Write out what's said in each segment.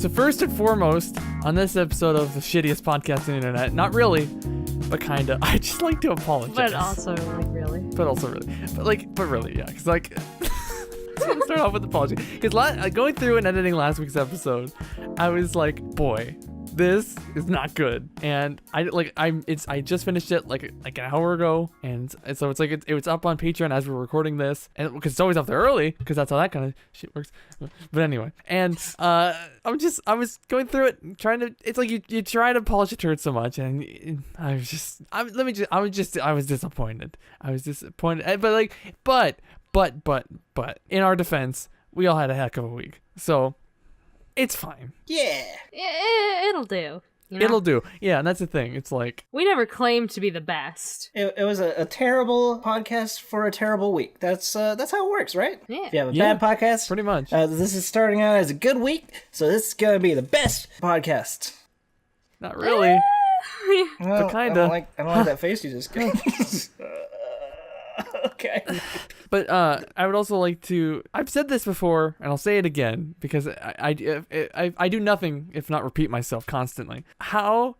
So first and foremost, on this episode of the shittiest podcast on the internet, not really, but kinda, I just like to apologize. But also, really. But really, yeah. Because, like, let's start off with apology. Because going through and editing last week's episode, I was like, boy, this is not good. And I just finished it like an hour ago, and so it's like it was up on Patreon as we're recording this, and because it's always up there early, because that's how that kind of shit works. But anyway, and I was going through it and trying to. It's like you try to polish a turd so much, and I was disappointed. I was disappointed, but in our defense, we all had a heck of a week, so. It's fine. Yeah. It'll do. You know? It'll do. Yeah, and that's the thing. It's like... We never claimed to be the best. It was a terrible podcast for a terrible week. That's how it works, right? Yeah. If you have a bad podcast... Pretty much. This is starting out as a good week, so this is going to be the best podcast. Not really. Well, but kinda. I don't like that face you just got. Okay. But I would also like to... I've said this before, and I'll say it again, because I do nothing if not repeat myself constantly. How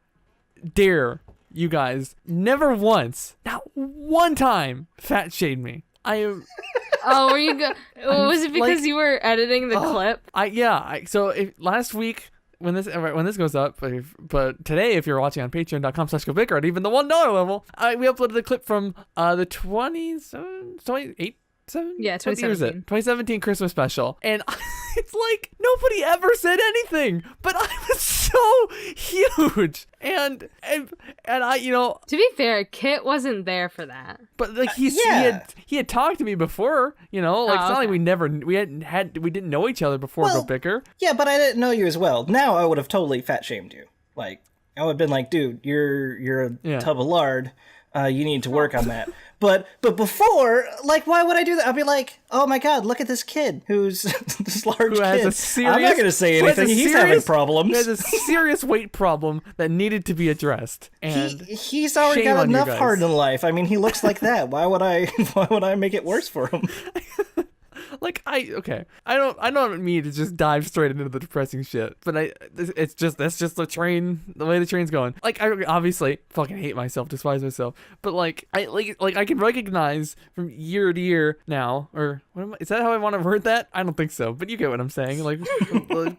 dare you guys never once, not one time, fat shade me? I am... Oh, were you was it because you were editing the clip? So last week... When this goes up, but today, if you're watching on patreon.com/GoBicker at even the $1 level, we uploaded a clip from the 2017 Christmas special, and it's like nobody ever said anything, but I was so huge, and I, To be fair, Kit wasn't there for that. but like he had talked to me before, it's not like we didn't know each other before GoBicker. Yeah, but I didn't know you as well. Now I would have totally fat shamed you. Like I would have been like, dude, you're a tub of lard. You need to work on that. But before, like, why would I do that? I'd be like, oh my god, look at this kid who's this large kid. I'm not going to say anything. He's having problems. He has a serious weight problem that needed to be addressed. And he's already got enough hard in life. I mean, he looks like that. Why would I make it worse for him? Like I don't mean to just dive straight into the depressing shit, but that's just the way the train's going. Like I obviously fucking hate myself, despise myself, but like I can recognize from year to year now, or is that how I want to word that? I don't think so, but you get what I'm saying. Like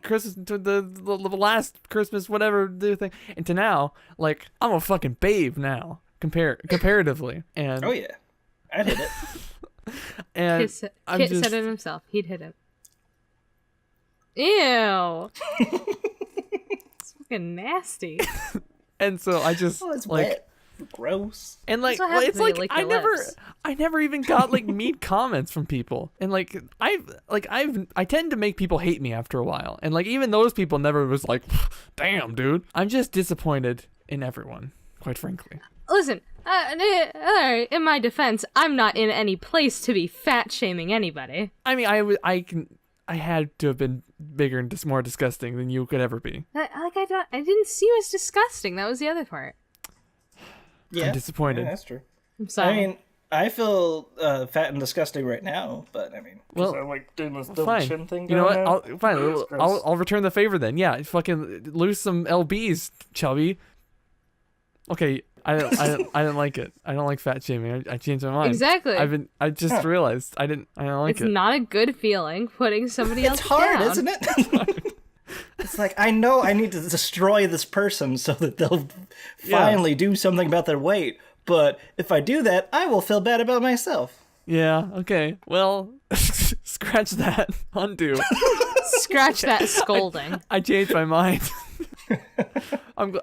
Christmas to the last Christmas, whatever the thing, and to now, like I'm a fucking babe now, comparatively, and oh yeah, I'd hit it. And Kit said it himself. He'd hit it. Ew. It's fucking nasty. And so I just it's like wet. Gross. And like it's like I never even got like mean comments from people. And like I tend to make people hate me after a while. And like even those people never was like, damn, dude. I'm just disappointed in everyone, quite frankly. Listen, in my defense, I'm not in any place to be fat shaming anybody. I mean, I had to have been bigger and more disgusting than you could ever be. I didn't see you as disgusting. That was the other part. Yeah, I'm disappointed. Yeah, that's true. I'm sorry. I mean, I feel fat and disgusting right now, but I mean, well, I'm like doing this double fine. chin thing. You know what? Now. I'll return the favor then. Yeah, fucking lose some lbs, chubby. Okay. I didn't like it. I don't like fat shaming. I changed my mind. Exactly. I just realized I don't like it. It's not a good feeling putting somebody else down. It's hard, isn't it? It's like I know I need to destroy this person so that they'll finally do something about their weight. But if I do that, I will feel bad about myself. Yeah. Okay. Well, scratch that. Undo. Scratch that scolding. I changed my mind. I'm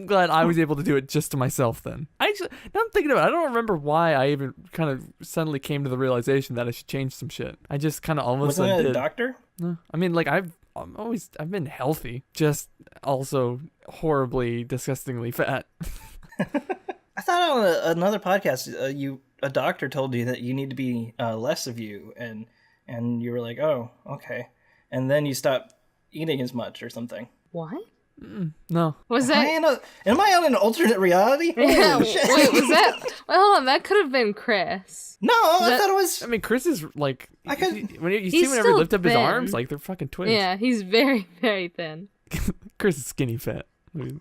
glad I was able to do it just to myself then. Now I'm thinking about it, I don't remember why I even kind of suddenly came to the realization that I should change some shit. I just kind of almost Wasn't it did. A doctor? No. I mean, like I've been healthy, just also horribly, disgustingly fat. I thought on another podcast, a doctor told you that you need to be less of you, and you were like, oh, okay, and then you stopped eating as much or something. What? No. Was that? Am I on an alternate reality? Yeah, Holy shit. wait, was that? Wait, hold on. That could have been Chris. No, I thought it was. I mean, Chris is like, when you see He's whenever he still lift up his thin. arms, like they're fucking twins. Yeah, he's very, very thin. Chris is skinny fat. I mean,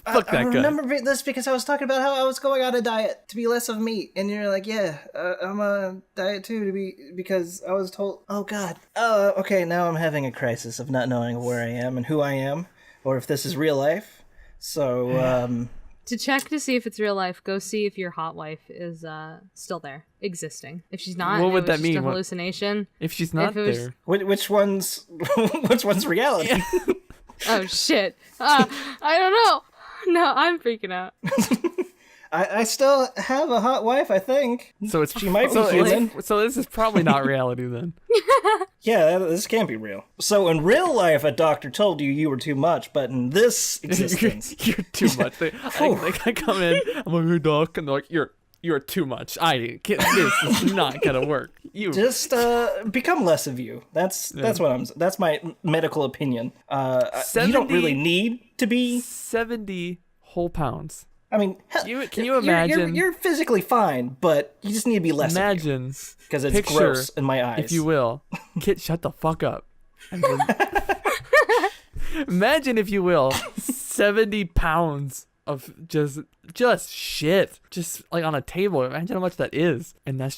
I that guy. remember this because I was talking about how I was going on a diet to be less of meat, and you're like, yeah, I'm on a diet too because I was told. Oh God. Okay. Now I'm having a crisis of not knowing where I am and who I am, or if this is real life. So, To check to see if it's real life, go see if your hot wife is still there, existing. If she's not, What would that just mean? a hallucination. if she's not there, which one's reality? Oh shit! I don't know. No, I'm freaking out. I still have a hot wife, I think. so it's She might be human. So this is probably not reality then. Yeah, this can't be real. So in real life, a doctor told you were too much, but in this existence, you're too much. I come in, I'm like, hey doc, and they're like, you're too much. This is not gonna work. You just become less of you. That's my medical opinion. You don't really need to be 70 whole pounds. I mean, can you imagine? You're physically fine, but you just need to be less. Imagine, because it's gross in my eyes, if you will. Kit, shut the fuck up. Imagine, if you will, 70 pounds of just shit, just like on a table. Imagine how much that is, and I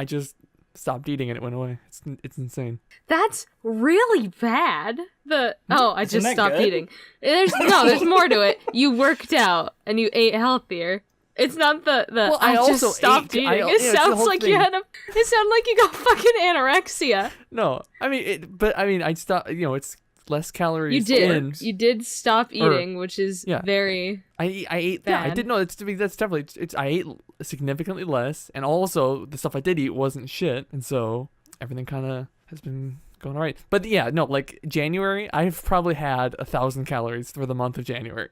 just stopped eating and it went away. It's insane. That's really bad. I just stopped good? eating. There's more to it. You worked out and you ate healthier. It's not the Well, I also just stopped eating. It sounds like you had it sounded like you got fucking anorexia. No, I mean, I stopped. It's less calories. You did. in. You did stop eating, which is very. I ate. bad. Yeah, I didn't know. That's definitely. I ate significantly less, and also the stuff I did eat wasn't shit, and so everything kind of has been going all right. But yeah, no, like January, I've probably had 1,000 calories for the month of January,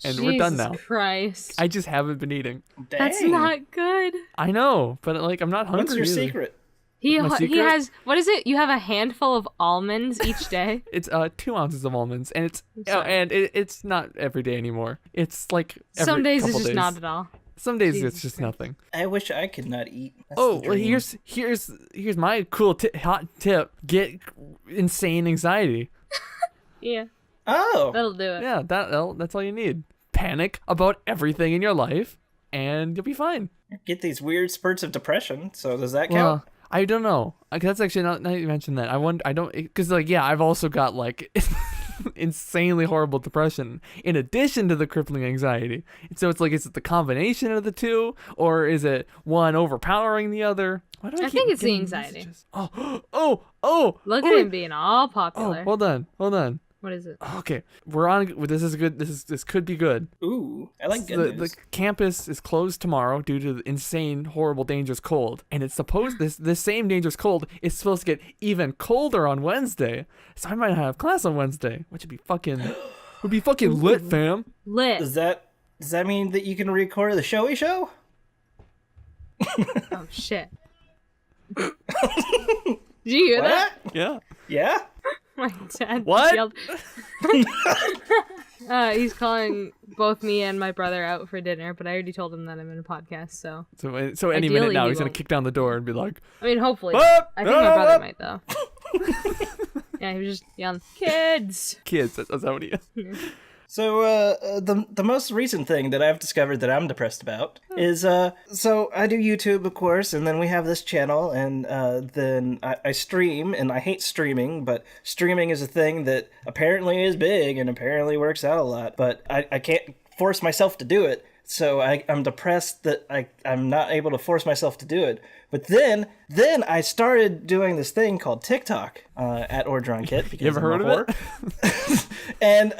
and we're done now. Jesus Christ! I just haven't been eating. Dang. That's not good. I know, but I'm not hungry. What's your either. secret? He secret? has, what is it? You have a handful of almonds each day. It's 2 ounces of almonds, and sorry. it's not every day anymore. It's like every Some days it's couple just days. not at all. Some days Jesus it's just Christ. nothing. I wish I could not eat. That's Oh, the well, dream. here's my cool hot tip. Get insane anxiety. Yeah, Oh, that'll do it. Yeah, that's all you need. Panic about everything in your life, and you'll be fine. get these weird spurts of depression. So does that count? Well, I don't know. That's actually not you mentioned that. I don't, because I've also got like insanely horrible depression in addition to the crippling anxiety. So it's like, is it the combination of the two, or is it one overpowering the other? Why do I I keep think it's the getting anxiety. messages? Oh! Look at him being all popular. Hold on. What is it? Okay, we're on. This is good. This could be good. Ooh, I like good The news. campus is closed tomorrow due to the insane, horrible, dangerous cold, and it's supposed this same dangerous cold is supposed to get even colder on Wednesday. So I might not have class on Wednesday, which would be fucking lit, fam. Lit. Does that mean that you can record the showy show? Oh shit. Did you hear that? What? Yeah. Yeah? My dad What? yelled. He's calling both me and my brother out for dinner, but I already told him that I'm in a podcast, so. So any Ideally, minute now he he's gonna won't. kick down the door and be like, I mean, hopefully. What? I think my brother might, though. Yeah, he was just yelling, kids! "Kids." That's what he is. So the most recent thing that I've discovered that I'm depressed about is so I do YouTube, of course, and then we have this channel, and then I stream, and I hate streaming, but streaming is a thing that apparently is big and apparently works out a lot, but I can't force myself to do it. So I'm depressed that I'm not able to force myself to do it. But then I started doing this thing called TikTok at OrdronKit. You ever heard of it? And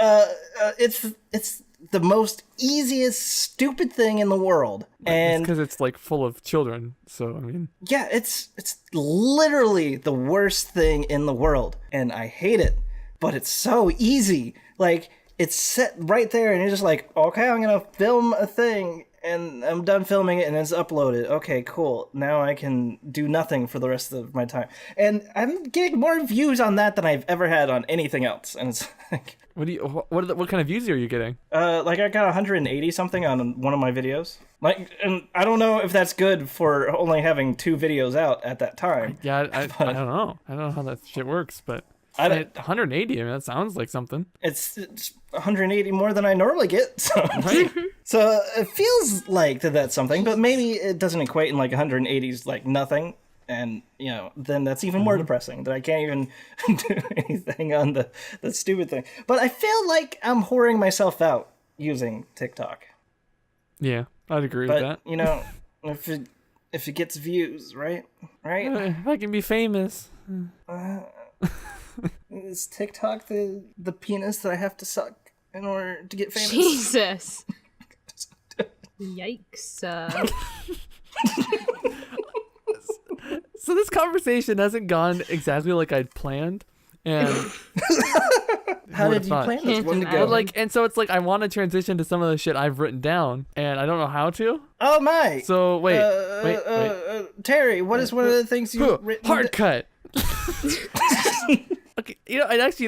it's the most easiest stupid thing in the world. And because it's like full of children. So I mean, yeah, it's literally the worst thing in the world, and I hate it. But it's so easy. Like, it's set right there, and you're just like, okay, I'm gonna film a thing, and I'm done filming it and it's uploaded. Okay, cool. Now I can do nothing for the rest of my time. And I'm getting more views on that than I've ever had on anything else. And it's like, what kind of views are you getting? like I got 180 something on one of my videos. Like, and I don't know if that's good for only having 2 videos out at that time. Yeah, I don't know. I don't know how that shit works, but 180, I mean, that sounds like something. It's 180 more than I normally get. So, Right. so it feels like that's something, but maybe it doesn't equate in like 180 is like nothing. And, then that's even more depressing that I can't even do anything on the stupid thing. But I feel like I'm whoring myself out using TikTok. Yeah, I'd agree with that. If it gets views, right? If I can be famous. Is TikTok the penis that I have to suck in order to get famous? Jesus. Yikes. So this conversation hasn't gone exactly like I'd planned, and how did you plan this one to go? And so it's like I want to transition to some of the shit I've written down, and I don't know how to. Oh my! So wait. Terry, what is one of the things you've written? Hard cut. Okay, you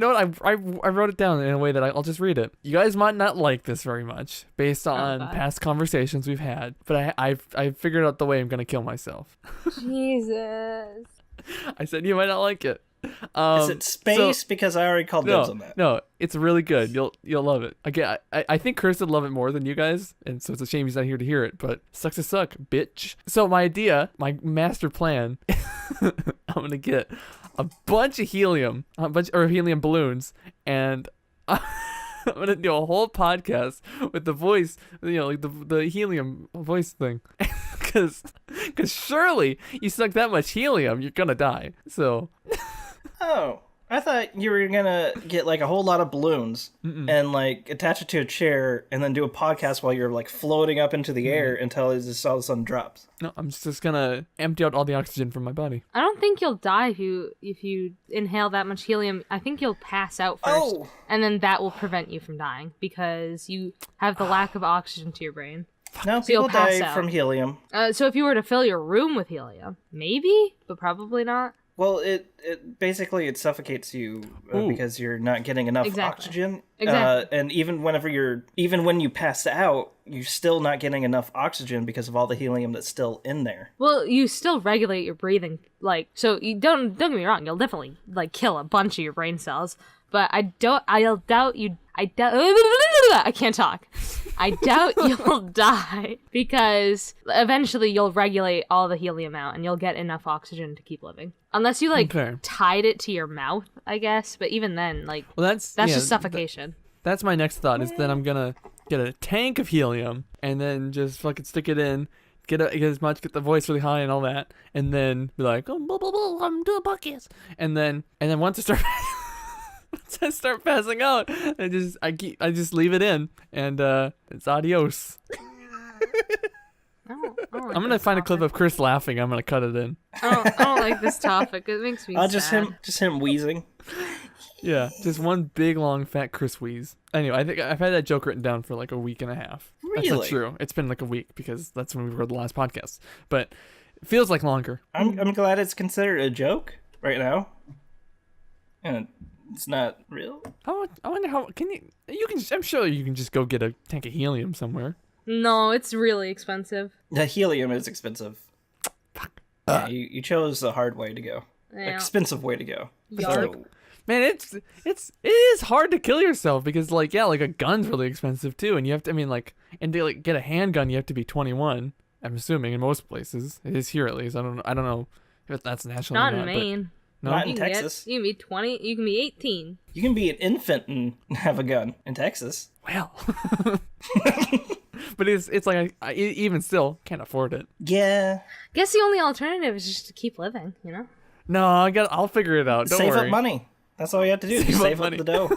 know what? I wrote it down in a way that I'll just read it. You guys might not like this very much based on past conversations we've had, but I figured out the way I'm gonna kill myself. Jesus. I said you might not like it. Is it space? Because I already called dibs on that. No, it's really good. You'll love it. Again, I think Chris would love it more than you guys, and so it's a shame he's not here to hear it. But sucks to suck, bitch. So my idea, my master plan, I'm gonna get a bunch of helium, helium balloons, and I'm gonna do a whole podcast with the voice, like the helium voice thing, because surely you suck that much helium, you're gonna die. So. Oh, I thought you were gonna get like a whole lot of balloons and like attach it to a chair and then do a podcast while you're like floating up into the air until it just all of a sudden drops. No, I'm just gonna empty out all the oxygen from my body. I don't think you'll die if you inhale that much helium. I think you'll pass out first, and then that will prevent you from dying because you have the lack of oxygen to your brain. No, so people die from helium. So if you were to fill your room with helium, maybe, but probably not. Well, it basically it suffocates you because you're not getting enough oxygen. Exactly. And even when you pass out, you're still not getting enough oxygen because of all the helium that's still in there. Well, you still regulate your breathing, so you don't get me wrong. You'll definitely kill a bunch of your brain cells, but I can't talk. I doubt you'll die because eventually you'll regulate all the helium out and you'll get enough oxygen to keep living. Unless you tied it to your mouth, I guess. But even then, that's just suffocation. That's my next thought. Is then I'm gonna get a tank of helium and then just fucking stick it in, get the voice really high and all that, and then be like, oh, blah, blah, blah, I'm doing buckets, and then once I start. Once I start passing out, I just leave it in, and it's adios. I'm gonna find a clip of Chris laughing. I'm gonna cut it in. I don't like this topic. It makes me sad. Just him wheezing. Yeah, just one big long fat Chris wheeze. Anyway, I think I've had that joke written down for like a week and a half. Really? That's not true. It's been like a week because that's when we recorded the last podcast. But it feels like longer. I'm glad it's considered a joke right now. And it's not real. I wonder how I'm sure you can just go get a tank of helium somewhere. No, it's really expensive. The helium is expensive. Fuck. Yeah, you chose the hard way to go. Yeah. Expensive way to go. So, man, it is hard to kill yourself because a gun's really expensive too, and you have to and to get a handgun you have to be 21. I'm assuming in most places it is here at least. I don't know if that's national. Not or in Maine. No? Not in Texas. You can be 20. You can be 18. You can be an infant and have a gun in Texas. Well, but it's like I even still can't afford it. Yeah. Guess the only alternative is just to keep living. No, I'll figure it out. Don't save worry. Up money. That's all you have to do. Save up the dough.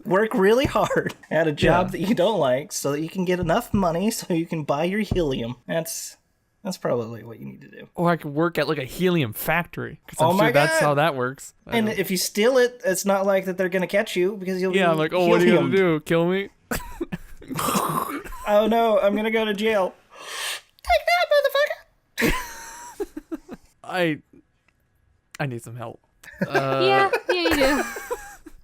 Work really hard at a job that you don't like, so that you can get enough money so you can buy your helium. That's probably what you need to do. Or I could work at a helium factory. Because I'm sure that's how that works. And if you steal it, it's not like that they're going to catch you because you'll be what are you going to do? Kill me? Oh no, I'm gonna go to jail. Take that, motherfucker. I need some help. Yeah, you do.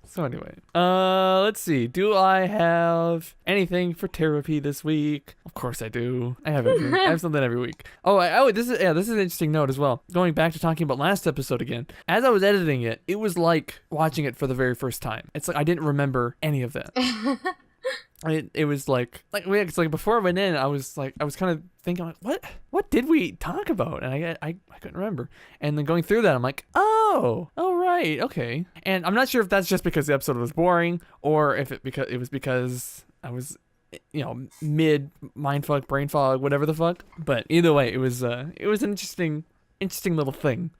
So anyway, let's see. Do I have anything for therapy this week? Of course I do. I have everything. I have something every week. This is an interesting note as well. Going back to talking about last episode again. As I was editing it, it was like watching it for the very first time. It's like I didn't remember any of that. It was like it's like before I went in, I was kind of thinking like, what did we talk about? And I couldn't remember. And then going through that, I'm like, oh right, okay. And I'm not sure if that's just because the episode was boring or if it was because I was, mid mind fuck, brain fog, whatever the fuck. But either way, it was an interesting little thing.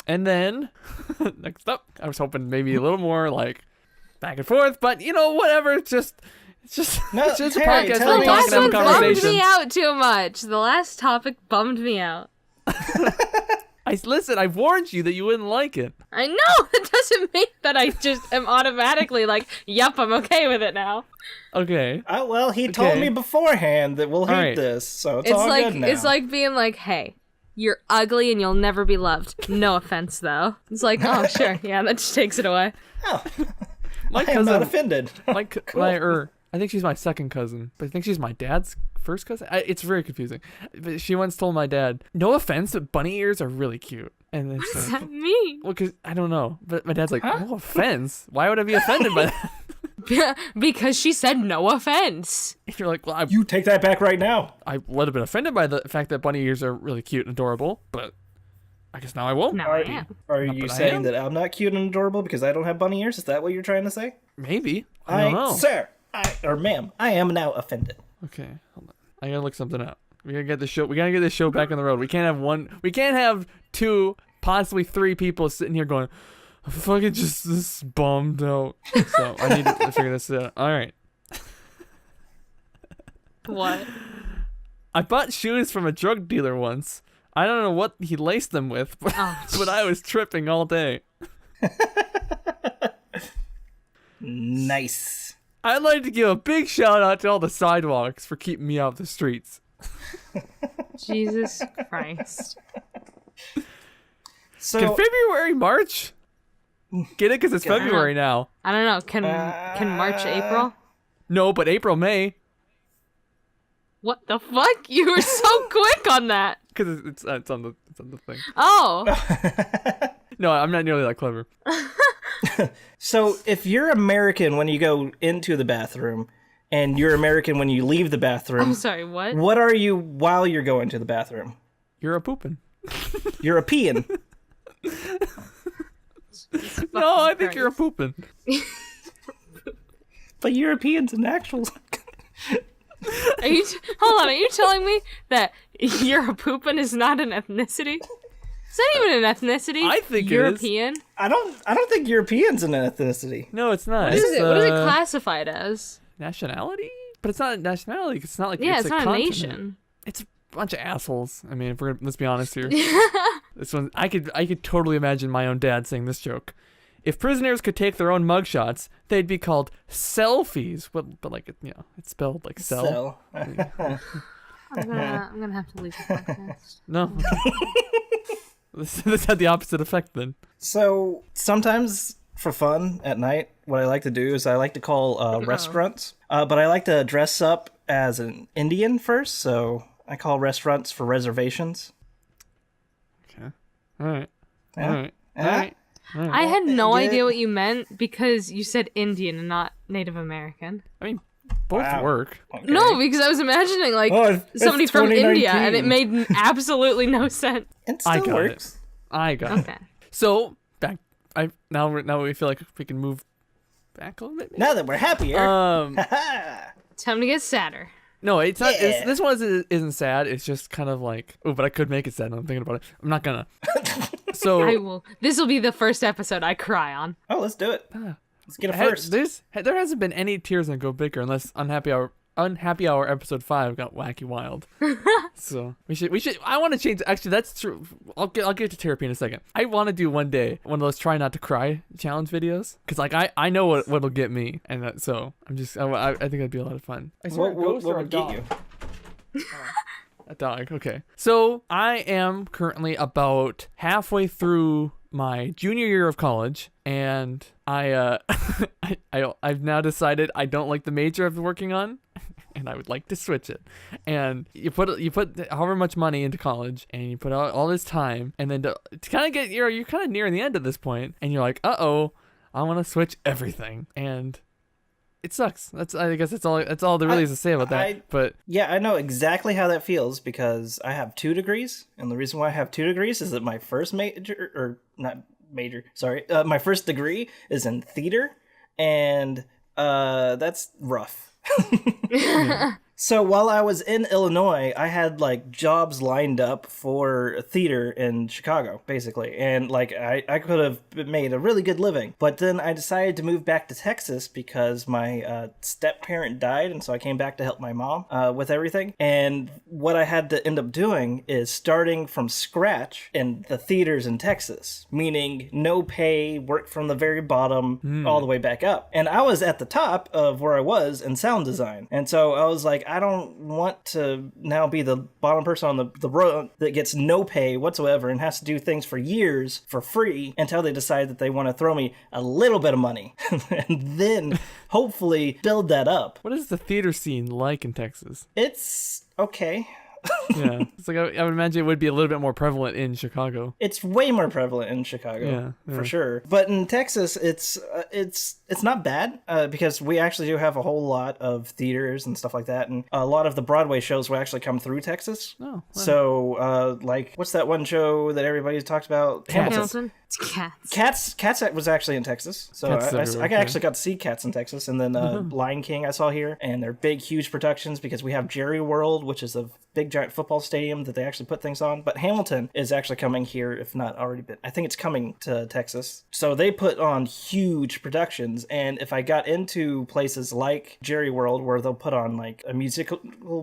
And then next up, I was hoping maybe a little more like back and forth, but whatever. It's just a podcast. The last one bummed me out too much. The last topic bummed me out. I warned you that you wouldn't like it. I know. It doesn't mean that I just am automatically like, yep, I'm okay with it now. Okay. Oh well, he told me beforehand that we'll hate this, so it's all like, good now. It's like being like, hey, you're ugly and you'll never be loved. No offense, though. It's like, oh, sure. Yeah, that just takes it away. Oh. I am not offended. Cool. I think she's my second cousin, but I think she's my dad's first cousin. It's very confusing. But she once told my dad, "No offense, but bunny ears are really cute." And what does that mean? Well, because I don't know. But my dad's like, "No offense. Why would I be offended by that?" Because she said no offense. And you're like, well, you take that back right now. I would have been offended by the fact that bunny ears are really cute and adorable, but I guess now I won't. Now I am. Are you saying that I'm not cute and adorable because I don't have bunny ears? Is that what you're trying to say? Maybe. I don't know. Sir, or ma'am, I am now offended. Okay, hold on. I gotta look something up. We gotta get this show back on the road. We can't have two, possibly three people sitting here going, I'm fucking just this bummed out. So I need to figure this out. All right. What? I bought shoes from a drug dealer once. I don't know what he laced them with, but I was tripping all day. Nice. I'd like to give a big shout out to all the sidewalks for keeping me off the streets. Jesus Christ. So, can February March? Get it? Because it's February now. I don't know. Can March, April? No, but April, May. What the fuck? You were so quick on that. Because it's on the thing. Oh. No, I'm not nearly that clever. So if you're American when you go into the bathroom, and you're American when you leave the bathroom. I'm sorry, what? What are you while you're going to the bathroom? You're a pooping. You're a peeing. No, I think you're a pooping. But Europeans and actual. Hold on, are you telling me that European is not an ethnicity? Is that even an ethnicity? I think European? It is. I don't think European's an ethnicity. No, it's not. What is it? What is it classified as? Nationality? But it's not a nationality. It's not like it's not a a nation. It's a bunch of assholes. I mean, let's be honest here. This one, I could totally imagine my own dad saying this joke. If prisoners could take their own mugshots, they'd be called selfies. But like, it's spelled like cell. I'm gonna have to leave the podcast. No. This had the opposite effect then. So sometimes for fun at night, what I like to do is I like to call restaurants, but I like to dress up as an Indian first. So I call restaurants for reservations. Okay. All right. Yeah. All right. Yeah. All right. All right. I had no idea what you meant because you said Indian and not Native American. I mean, both work. Okay. No, because I was imagining like somebody from India, and it made absolutely no sense. It still works. I got it. Okay. So back. Now we feel like we can move back a little bit. Maybe? Now that we're happier. Time to get sadder. No, it's not. Yeah. This one isn't sad. It's just kind of like, but I could make it sad. I'm thinking about it. I'm not gonna. So I will. This will be the first episode I cry on. Oh, let's do it. Let's get it first. There hasn't been any tears on GoBicker unless Unhappy Hour Unhappy Hour episode 5 got wacky wild. So we should. I want to change. Actually, that's true. I'll get to therapy in a second. I want to do one day one of those try not to cry challenge videos, because like I know what'll get me, and so I think that'd be a lot of fun. I swear, what would get you? A dog. Okay. So I am currently about halfway through my junior year of college, and I've now decided I don't like the major I've been working on, and I would like to switch it. And you put however much money into college, and you put out all this time, and then to kind of get you're kind of near the end at this point, and you're like, I want to switch everything, and it sucks. I guess that's all there really is to say about that. But yeah, I know exactly how that feels, because I have 2 degrees, and the reason why I have 2 degrees is that my first my first degree is in theater, and that's rough. So while I was in Illinois, I had like jobs lined up for theater in Chicago, basically. And like I could have made a really good living. But then I decided to move back to Texas because my step-parent died. And so I came back to help my mom with everything. And what I had to end up doing is starting from scratch in the theaters in Texas, meaning no pay, work from the very bottom all the way back up. And I was at the top of where I was in sound design. And so I was like, I don't want to now be the bottom person on the road that gets no pay whatsoever and has to do things for years for free until they decide that they want to throw me a little bit of money and then hopefully build that up. What is the theater scene like in Texas? It's okay. Yeah, it's like I would imagine it would be a little bit more prevalent in Chicago. It's way more prevalent in Chicago, for sure. But in Texas, it's not bad because we actually do have a whole lot of theaters and stuff like that, and a lot of the Broadway shows will actually come through Texas. Oh, wow. So like, what's that one show that everybody talks about? Hamilton. It's Cats. Cats was actually in Texas, so I actually got to see Cats in Texas, and then Lion King I saw here, and they're big, huge productions because we have Jerry World, which is a big giant football stadium that they actually put things on. But Hamilton is actually coming here, if not already been. I think it's coming to Texas, so they put on huge productions. And if I got into places like Jerry World, where they'll put on like musical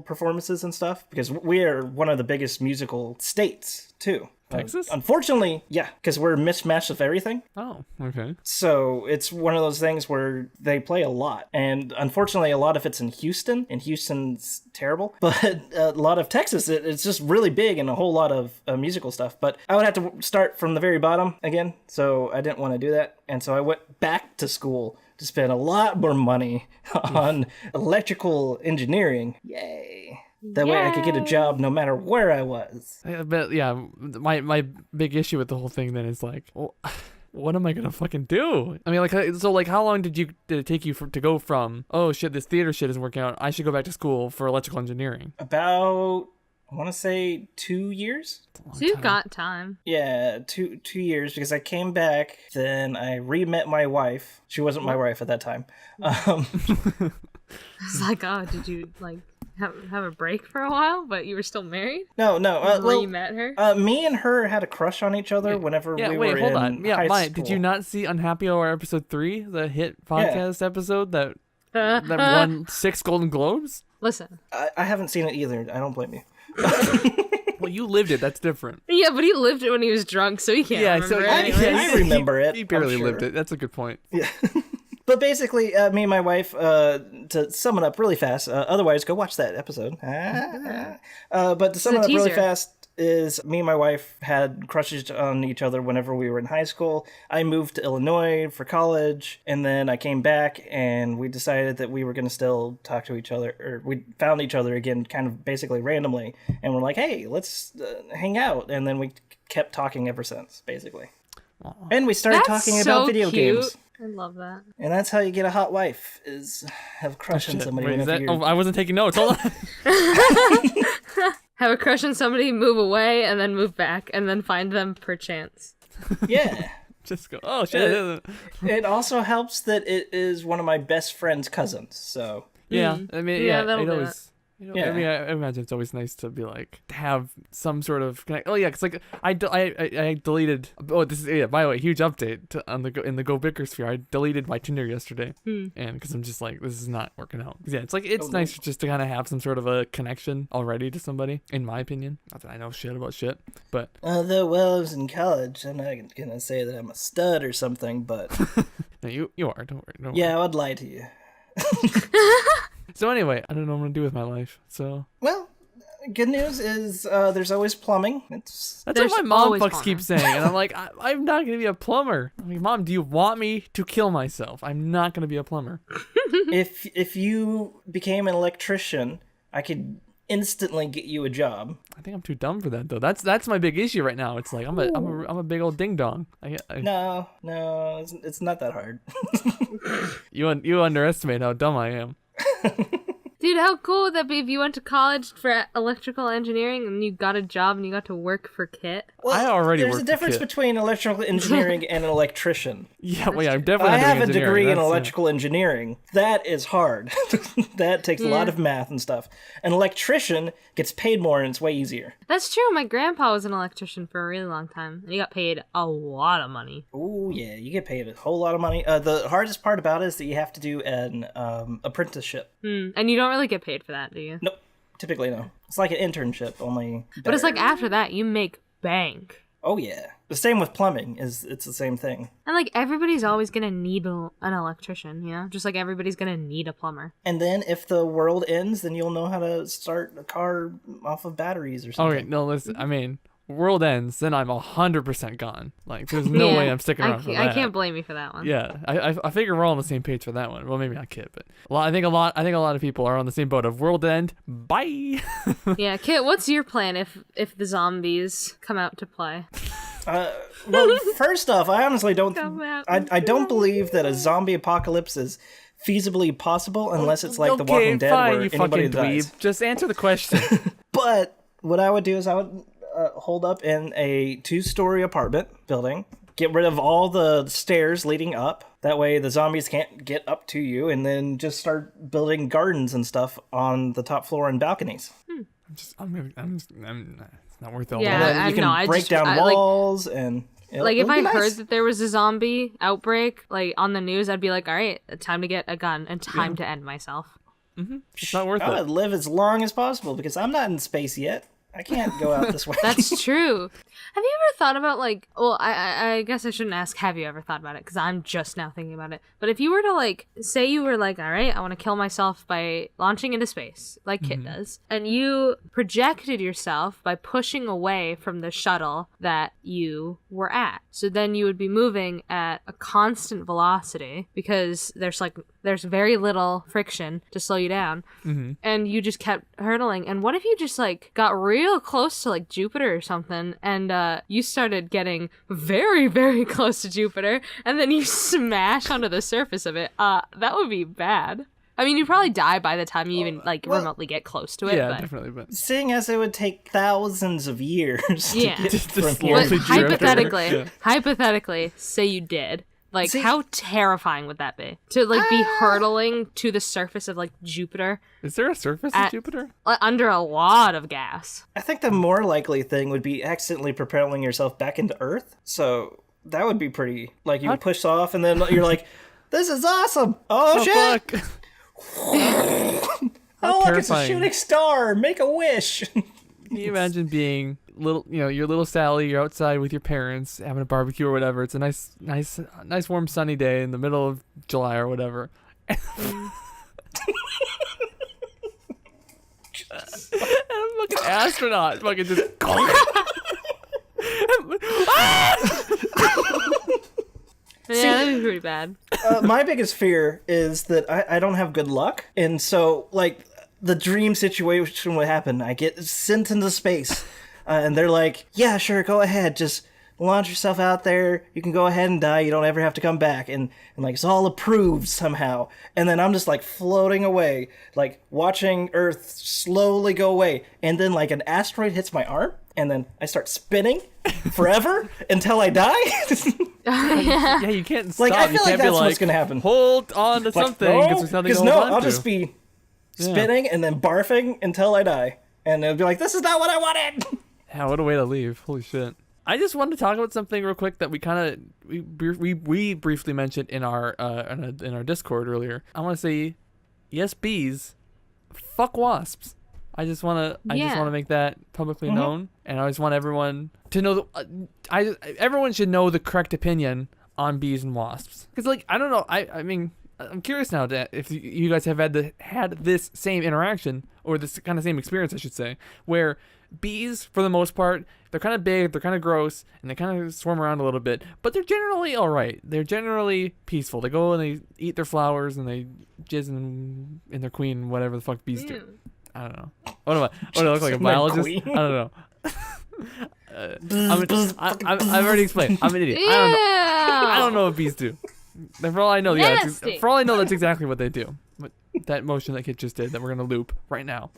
performances and stuff, because we are one of the biggest musical states too. Texas? Unfortunately, yeah, because we're a mismatch of everything. Oh, okay. So it's one of those things where they play a lot. And unfortunately, a lot of it's in Houston, and Houston's terrible. But a lot of Texas, it's just really big and a whole lot of musical stuff. But I would have to start from the very bottom again, so I didn't want to do that. And so I went back to school to spend a lot more money on electrical engineering. Yay. That way I could get a job no matter where I was. But yeah, my big issue with the whole thing then is like, well, what am I gonna fucking do? I mean, like, so like, how long did it take you to go from, oh shit, this theater shit isn't working out, I should go back to school for electrical engineering? About, I want to say 2 years. So you've got time. Yeah, two years, because I came back, then I re-met my wife. She wasn't my wife at that time. It's like, oh, did you like have a break for a while, but you were still married? No. Well, you met her? Me and her had a crush on each other whenever we were in high school. Did you not see Unhappy Hour episode 3, the hit podcast episode that won 6 Golden Globes? Listen. I haven't seen it either. I don't blame you. Well, you lived it. That's different. Yeah, but he lived it when he was drunk, so he can't remember it. I remember it. He barely lived it. That's a good point. Yeah. But basically, me and my wife, to sum it up really fast, otherwise go watch that episode. But to sum it up really fast, is me and my wife had crushes on each other whenever we were in high school. I moved to Illinois for college, and then I came back, and we decided that we were going to still talk to each other, or we found each other again kind of basically randomly, and we're like, hey, let's hang out, and then we kept talking ever since, basically. Aww. And we started talking about video games. I love that. And that's how you get a hot wife, is have a crush on somebody. I wasn't taking notes. Hold on. Have a crush on somebody, move away, and then move back, and then find them perchance. Yeah. Just go, oh, shit. It also helps that it is one of my best friend's cousins, so... Yeah, I mean, yeah, You know, I mean, I imagine it's always nice to be like to have some sort of connect. Oh yeah, it's like I deleted. Oh, this is by the way, huge update in the GoBicker sphere. I deleted my Tinder yesterday, and because I'm just like, this is not working out. Yeah, it's like it's nice just to kind of have some sort of a connection already to somebody. In my opinion, not that I know shit about shit, but although I was in college, I'm not gonna say that I'm a stud or something, but no, you are. Don't worry. Yeah, I would lie to you. So anyway, I don't know what I'm gonna do with my life. So well, good news is there's always plumbing. That's what my mom fucks keeps saying, and I'm like, I'm not gonna be a plumber. I'm like, Mom, do you want me to kill myself? I'm not gonna be a plumber. If you became an electrician, I could instantly get you a job. I think I'm too dumb for that though. That's my big issue right now. It's like I'm a big old ding dong. No, it's not that hard. You underestimate how dumb I am. Dude, how cool would that be if you went to college for electrical engineering and you got a job and you got to work for Kit? Well, there's a difference between electrical engineering and an electrician. Yeah, well, yeah, I'm definitely. I have a degree in electrical engineering. That is hard. That takes a lot of math and stuff. An electrician gets paid more and it's way easier. That's true. My grandpa was an electrician for a really long time. And he got paid a lot of money. Oh yeah, you get paid a whole lot of money. The hardest part about it is that you have to do an apprenticeship. And you don't really get paid for that, do you? Nope. Typically no. It's like an internship, only better. But it's like after that, you make bank. Oh yeah. The same with plumbing. It's the same thing. And like everybody's always gonna need an electrician, you know? Just like everybody's gonna need a plumber. And then if the world ends, then you'll know how to start a car off of batteries or something. Okay, no, listen, I mean, world ends, then I'm 100% gone. Like, there's no way I'm sticking around for that. I can't blame you for that one. Yeah, I figure we're all on the same page for that one. Well, maybe not Kit, but I think a lot of people are on the same boat of world end. Bye. Yeah, Kit, what's your plan if the zombies come out to play? Well, first off, I honestly don't. I don't believe that a zombie apocalypse is feasibly possible unless it's like The Walking Dead, where anybody dies. Just answer the question. But what I would do is I would hold up in a 2-story apartment building, get rid of all the stairs leading up. That way the zombies can't get up to you, and then just start building gardens and stuff on the top floor and balconies. It's not worth it. Yeah, you can break down walls and. Like if I heard that there was a zombie outbreak, like on the news, I'd be like, all right, time to get a gun and time to end myself. It's not worth it. I would live as long as possible because I'm not in space yet. I can't go out this way. That's true. Have you ever thought about like, well, I guess I shouldn't ask, have you ever thought about it? Because I'm just now thinking about it. But if you were to like, say you were like, all right, I want to kill myself by launching into space, like Kit does, and you projected yourself by pushing away from the shuttle that you were at. So then you would be moving at a constant velocity because there's very little friction to slow you down. And you just kept hurtling. And what if you just like got real close to like Jupiter or something and you started getting very, very close to Jupiter and then you smash onto the surface of it? That would be bad. I mean, you'd probably die by the time you even remotely get close to it. Yeah, but. definitely. But seeing as it would take thousands of years to get from here. But hypothetically, say you did. Like, how terrifying would that be? To, like, be hurtling to the surface of, like, Jupiter. Is there a surface of Jupiter? Under a lot of gas. I think the more likely thing would be accidentally propelling yourself back into Earth. So that would be pretty... Like, you push off, and then you're like, this is awesome! Oh shit! Fuck. Oh, look, it's a shooting star! Make a wish! Can you imagine being... you're little Sally, you're outside with your parents having a barbecue or whatever. It's a nice warm sunny day in the middle of July or whatever. And a fucking astronaut fucking just Yeah, that'd be pretty bad. My biggest fear is that I don't have good luck, and so like the dream situation would happen. I get sent into space. And they're like, yeah, sure, go ahead. Just launch yourself out there. You can go ahead and die. You don't ever have to come back. And like, it's all approved somehow. And then I'm just like floating away, like watching Earth slowly go away. And then like an asteroid hits my arm. And then I start spinning forever until I die. Yeah, you can't stop. Like, I feel like that's what's going to happen. Hold on to something because there's nothing to hold on to. I'll just be spitting, and then barfing until I die. And it'll be like, this is not what I wanted! Yeah, what a way to leave. Holy shit. I just wanted to talk about something real quick that we briefly mentioned in our Discord earlier. I want to say, yes, bees, fuck wasps. I just want to make that publicly known, and I just want everyone to know everyone should know the correct opinion on bees and wasps. Because, like, I don't know, I mean, I'm curious now if you guys have had this same interaction, or this kind of same experience, I should say, where bees, for the most part, they're kind of big, they're kind of gross, and they kind of swarm around a little bit, but they're generally all right. They're generally peaceful. They go and they eat their flowers, and they jizz in their queen, whatever the fuck bees do. I don't know. What do I look like, a biologist? I don't know. I've already explained. I'm an idiot. I don't know what bees do. For all I know, that's exactly what they do. But that motion that Kit just did, that we're gonna loop right now.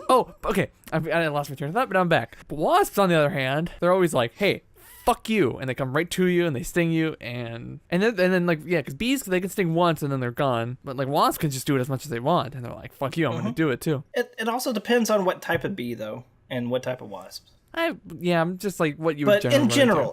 Oh, okay. I lost my train of thought, but I'm back. But wasps, on the other hand, they're always like, "Hey, fuck you," and they come right to you and they sting you, and then like, yeah, because bees, they can sting once and then they're gone, but like wasps can just do it as much as they want, and they're like, "Fuck you, I'm gonna do it too." It also depends on what type of bee though, and what type of wasp. I'm just like what you. But in general,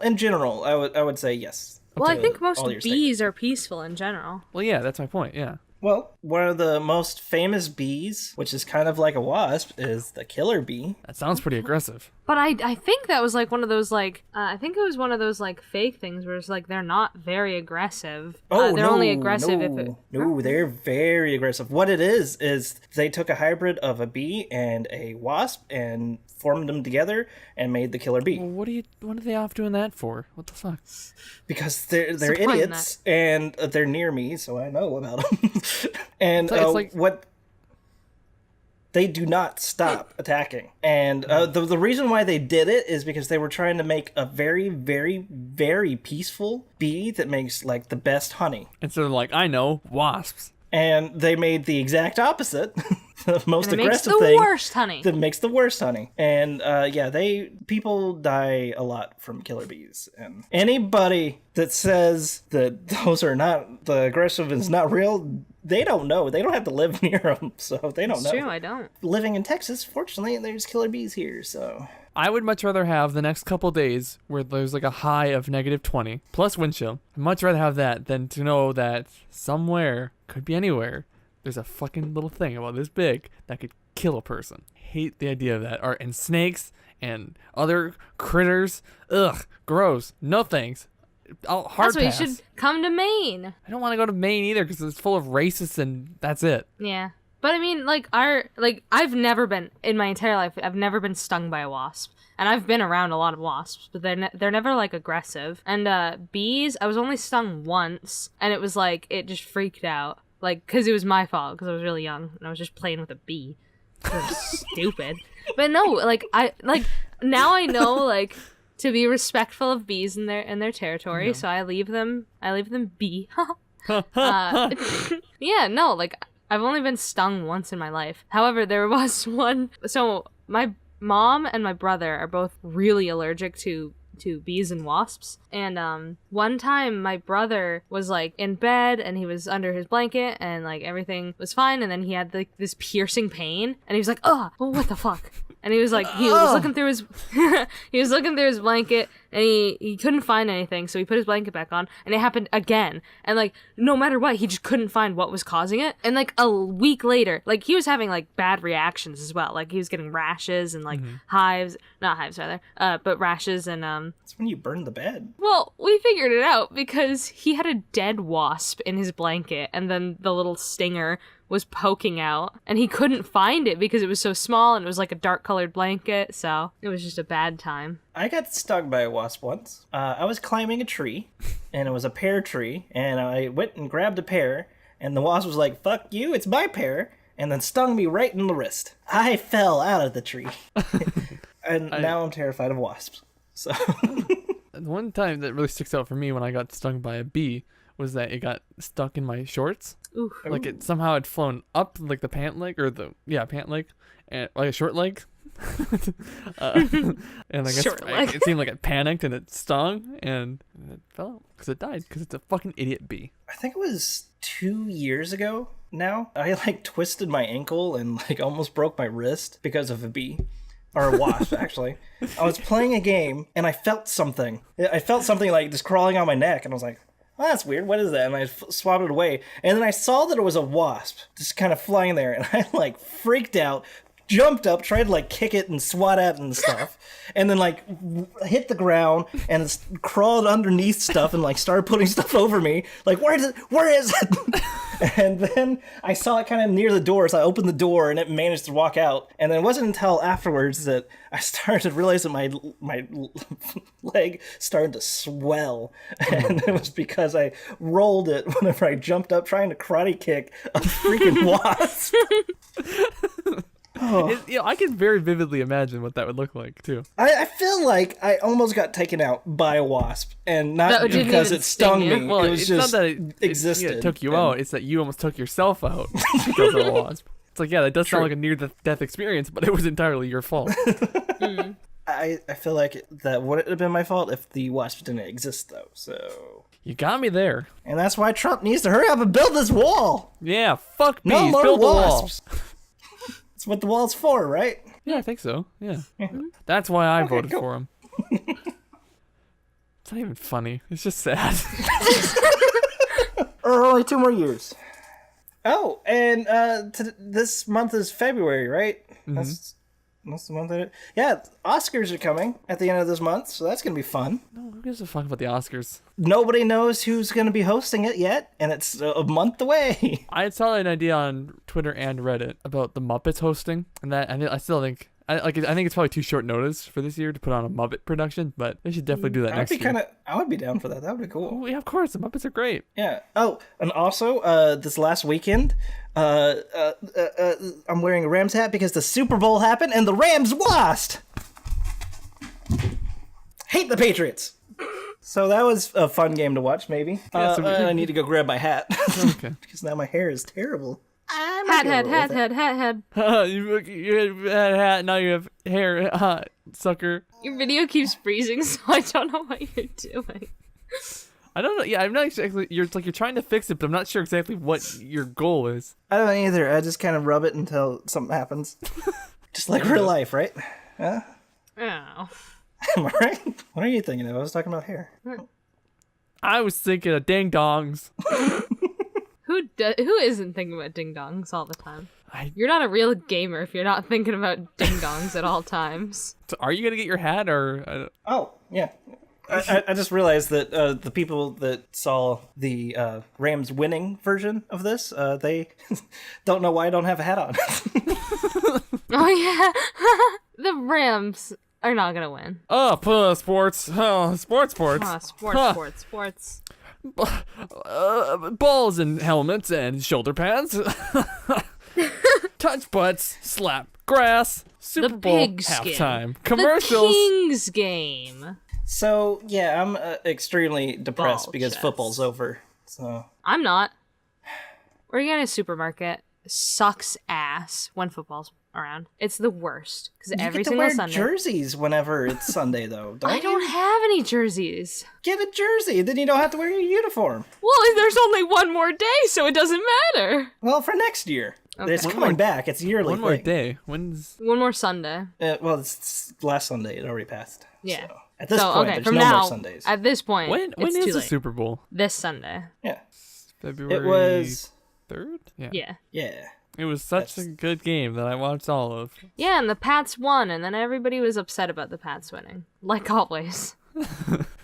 I would say yes. Well, I think most bees are peaceful in general. Well, yeah, that's my point. Yeah. Well, one of the most famous bees, which is kind of like a wasp, is the killer bee. That sounds pretty aggressive. But I think that was like one of those like I think it was one of those like fake things where it's like they're not very aggressive. They're only aggressive if it. No, they're very aggressive. What it is they took a hybrid of a bee and a wasp and formed them together and made the killer bee. Well, what are they off doing that for? What the fuck? Because they're idiots and they're near me, so I know about them. And what they do not stop attacking. And the reason why they did it is because they were trying to make a very, very, very peaceful bee that makes like the best honey. And so they're like, I know, wasps. And they made the exact opposite. The most aggressive thing. Makes the worst honey. That makes the worst honey. And people die a lot from killer bees. And anybody that says that those are not, the aggressive is not real, they don't know. They don't have to live near them, so they don't know. It's true, I don't. Living in Texas, fortunately, there's killer bees here, so. I would much rather have the next couple days where there's like a high of -20 plus wind chill. I'd much rather have that than to know that somewhere, could be anywhere, there's a fucking little thing about this big that could kill a person. Hate the idea of that. And snakes and other critters. Ugh, gross. No thanks. Hard That's why pass. you should come to Maine. I don't want to go to Maine either because it's full of racists and that's it. Yeah. But I mean, I've never been, in my entire life, I've never been stung by a wasp. And I've been around a lot of wasps, but they're never, like, aggressive. And bees, I was only stung once, and it was like, it just freaked out. Like, because it was my fault, because I was really young, and I was just playing with a bee. It was stupid. But no, now I know, like, to be respectful of bees in their territory, so I leave them be. Yeah, no, like, I've only been stung once in my life. However, there was one, so my mom and my brother are both really allergic to bees and wasps, and one time my brother was like in bed and he was under his blanket and like everything was fine, and then he had like this piercing pain and he was like, oh, what the fuck? And he was like, he was looking through his he was looking through his blanket and he couldn't find anything, so he put his blanket back on, and it happened again, and like no matter what, he just couldn't find what was causing it. And like a week later, like he was having like bad reactions as well, like he was getting rashes and like but rashes, and that's when you burn the bed. Well, we figured it out because he had a dead wasp in his blanket, and then the little stinger was poking out, and he couldn't find it because it was so small and it was like a dark colored blanket, so it was just a bad time. I got stung by a wasp once. I was climbing a tree, and it was a pear tree, and I went and grabbed a pear, and the wasp was like, fuck you, it's my pear, and then stung me right in the wrist. I fell out of the tree. And now I'm terrified of wasps. So one time that really sticks out for me when I got stung by a bee was that it got stuck in my shorts. Oof. Like it somehow had flown up like the pant leg, or pant leg, and like a short leg. And I guess it seemed like it panicked and it stung and it fell out because it died because it's a fucking idiot bee. I think it was 2 years ago now. I like twisted my ankle and like almost broke my wrist because of a bee. Or a wasp, actually. I was playing a game and I felt something. I felt something like just crawling on my neck and I was like, oh, that's weird. What is that? And I swabbed it away. And then I saw that it was a wasp just kind of flying there. And I like freaked out, jumped up, tried to like kick it and swat at it and stuff. And then like hit the ground and crawled underneath stuff and like started putting stuff over me. Like, where is it? And then I saw it kind of near the door. So I opened the door and it managed to walk out. And then it wasn't until afterwards that I started to realize that my leg started to swell. And it was because I rolled it whenever I jumped up trying to karate kick a freaking wasp. Oh. I can very vividly imagine what that would look like too. I feel like I almost got taken out by a wasp, and not because it stung me. Well, it was just not that it existed. It took you out. It's that you almost took yourself out because of a wasp. It's like, yeah, that does sound like a near-death experience, but it was entirely your fault. I feel like that would have been my fault if the wasp didn't exist, though. So you got me there, and that's why Trump needs to hurry up and build this wall. Yeah, fuck bees. No more build wasps. That's what the wall's for, right? Yeah, I think so. Yeah. That's why I voted for him. It's not even funny. It's just sad. Only 2 more years. Oh, and this month is February, right? Mm-hmm. That's the month that yeah, Oscars are coming at the end of this month, so that's going to be fun. No, who gives a fuck about the Oscars? Nobody knows who's going to be hosting it yet, and it's a month away. I saw an idea on Twitter and Reddit about the Muppets hosting, and that I still think I think it's probably too short notice for this year to put on a Muppet production, but they should definitely do that next year. I would be down for that. That would be cool. Oh, yeah, of course. The Muppets are great. Yeah. Oh, and also, this last weekend, I'm wearing a Rams hat because the Super Bowl happened and the Rams lost. Hate the Patriots. So that was a fun game to watch, maybe. Yeah, I need to go grab my hat. Okay. Because now my hair is terrible. Head. You had a hat, now you have hair, sucker. Your video keeps freezing, so I don't know what you're doing. I don't know. Yeah, I'm not exactly. You're trying to fix it, but I'm not sure exactly what your goal is. I don't either. I just kind of rub it until something happens. Just like real life, right? Huh? Oh. Am I right? What are you thinking of? I was talking about hair. I was thinking of ding dongs. Who isn't thinking about ding dongs all the time? You're not a real gamer if you're not thinking about ding dongs at all times. So are you gonna get your hat or? Oh yeah, I just realized that the people that saw the Rams winning version of this, they don't know why I don't have a hat on. Oh yeah, the Rams are not gonna win. Oh, sports. Oh, sports. Sports. Balls and helmets and shoulder pads. Touch butts, slap grass, Super Bowl halftime, commercials. The Kings game. So yeah, I'm extremely depressed because football's over. So I'm not. Working at a supermarket sucks ass when football's around. It's the worst because every single Sunday. You get to wear jerseys whenever it's Sunday, though. I don't have any jerseys. Get a jersey, then you don't have to wear your uniform. Well, there's only one more day, so it doesn't matter. Well, for next year. Okay. It's coming back. It's yearly. One more day. When's one more Sunday? Well, it's last Sunday. It already passed. Yeah. So, at this point, there's no more Sundays. At this point, when is the Super Bowl? This Sunday. Yeah. February. It was 3rd. Yeah. Yeah. It was such a good game that I watched all of. Yeah, and the Pats won, and then everybody was upset about the Pats winning, like always.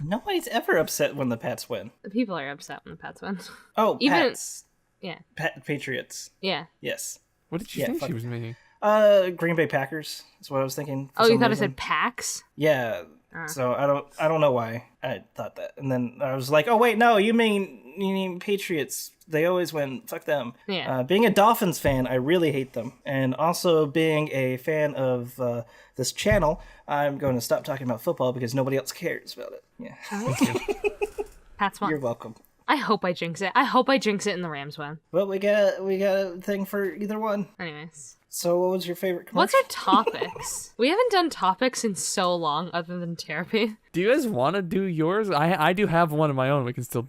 Nobody's ever upset when the Pats win. The people are upset when the Pats win. Oh, Pats. Yeah. Patriots. Yeah. Yes. What did you think she was meaning? Green Bay Packers. That's what I was thinking. Oh, you thought I said Pax? Yeah. So I don't know why I thought that. And then I was like, oh wait, no, you mean Patriots. They always win. Fuck them. Yeah. Being a Dolphins fan, I really hate them. And also being a fan of this channel, I'm going to stop talking about football because nobody else cares about it. Yeah. Thank you. Pats won. You're welcome. I hope I jinx it. I hope I jinx it and the Rams win. Well, we got a thing for either one. Anyways. So what was your favorite commercial? What's our topics? We haven't done topics in so long other than therapy. Do you guys want to do yours? I do have one of my own. We can still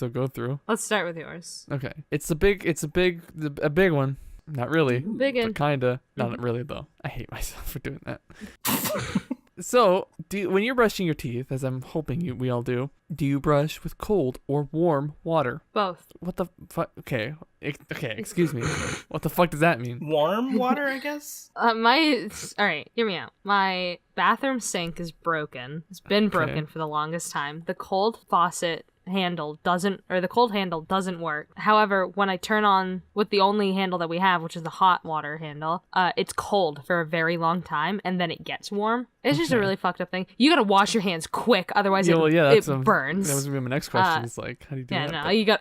go through. Let's start with yours. Okay. It's a big one. Not really. Biggin. But kinda. Not really though. I hate myself for doing that. So, when you're brushing your teeth, as I'm hoping we all do you brush with cold or warm water? Both. What the fuck? Okay, excuse me. What the fuck does that mean? Warm water, I guess? All right, hear me out. My bathroom sink is broken. It's been broken for the longest time. The cold cold handle doesn't work. However, when I turn on with the only handle that we have, which is the hot water handle, it's cold for a very long time and then it gets warm. It's just a really fucked up thing. You gotta wash your hands quick, otherwise it burns. That was gonna be my next question. It's like, how do you do that?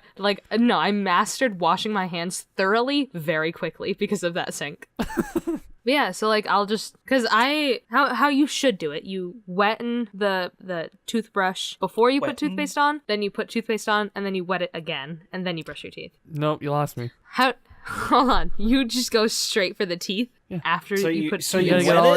I mastered washing my hands thoroughly very quickly because of that sink. Yeah, so I'll just, because how you should do it, you wetten the toothbrush before you put toothpaste on, then you put toothpaste on, and then you wet it again, and then you brush your teeth. Nope, you lost me. Hold on, you just go straight for the teeth after you put toothpaste. You gotta get all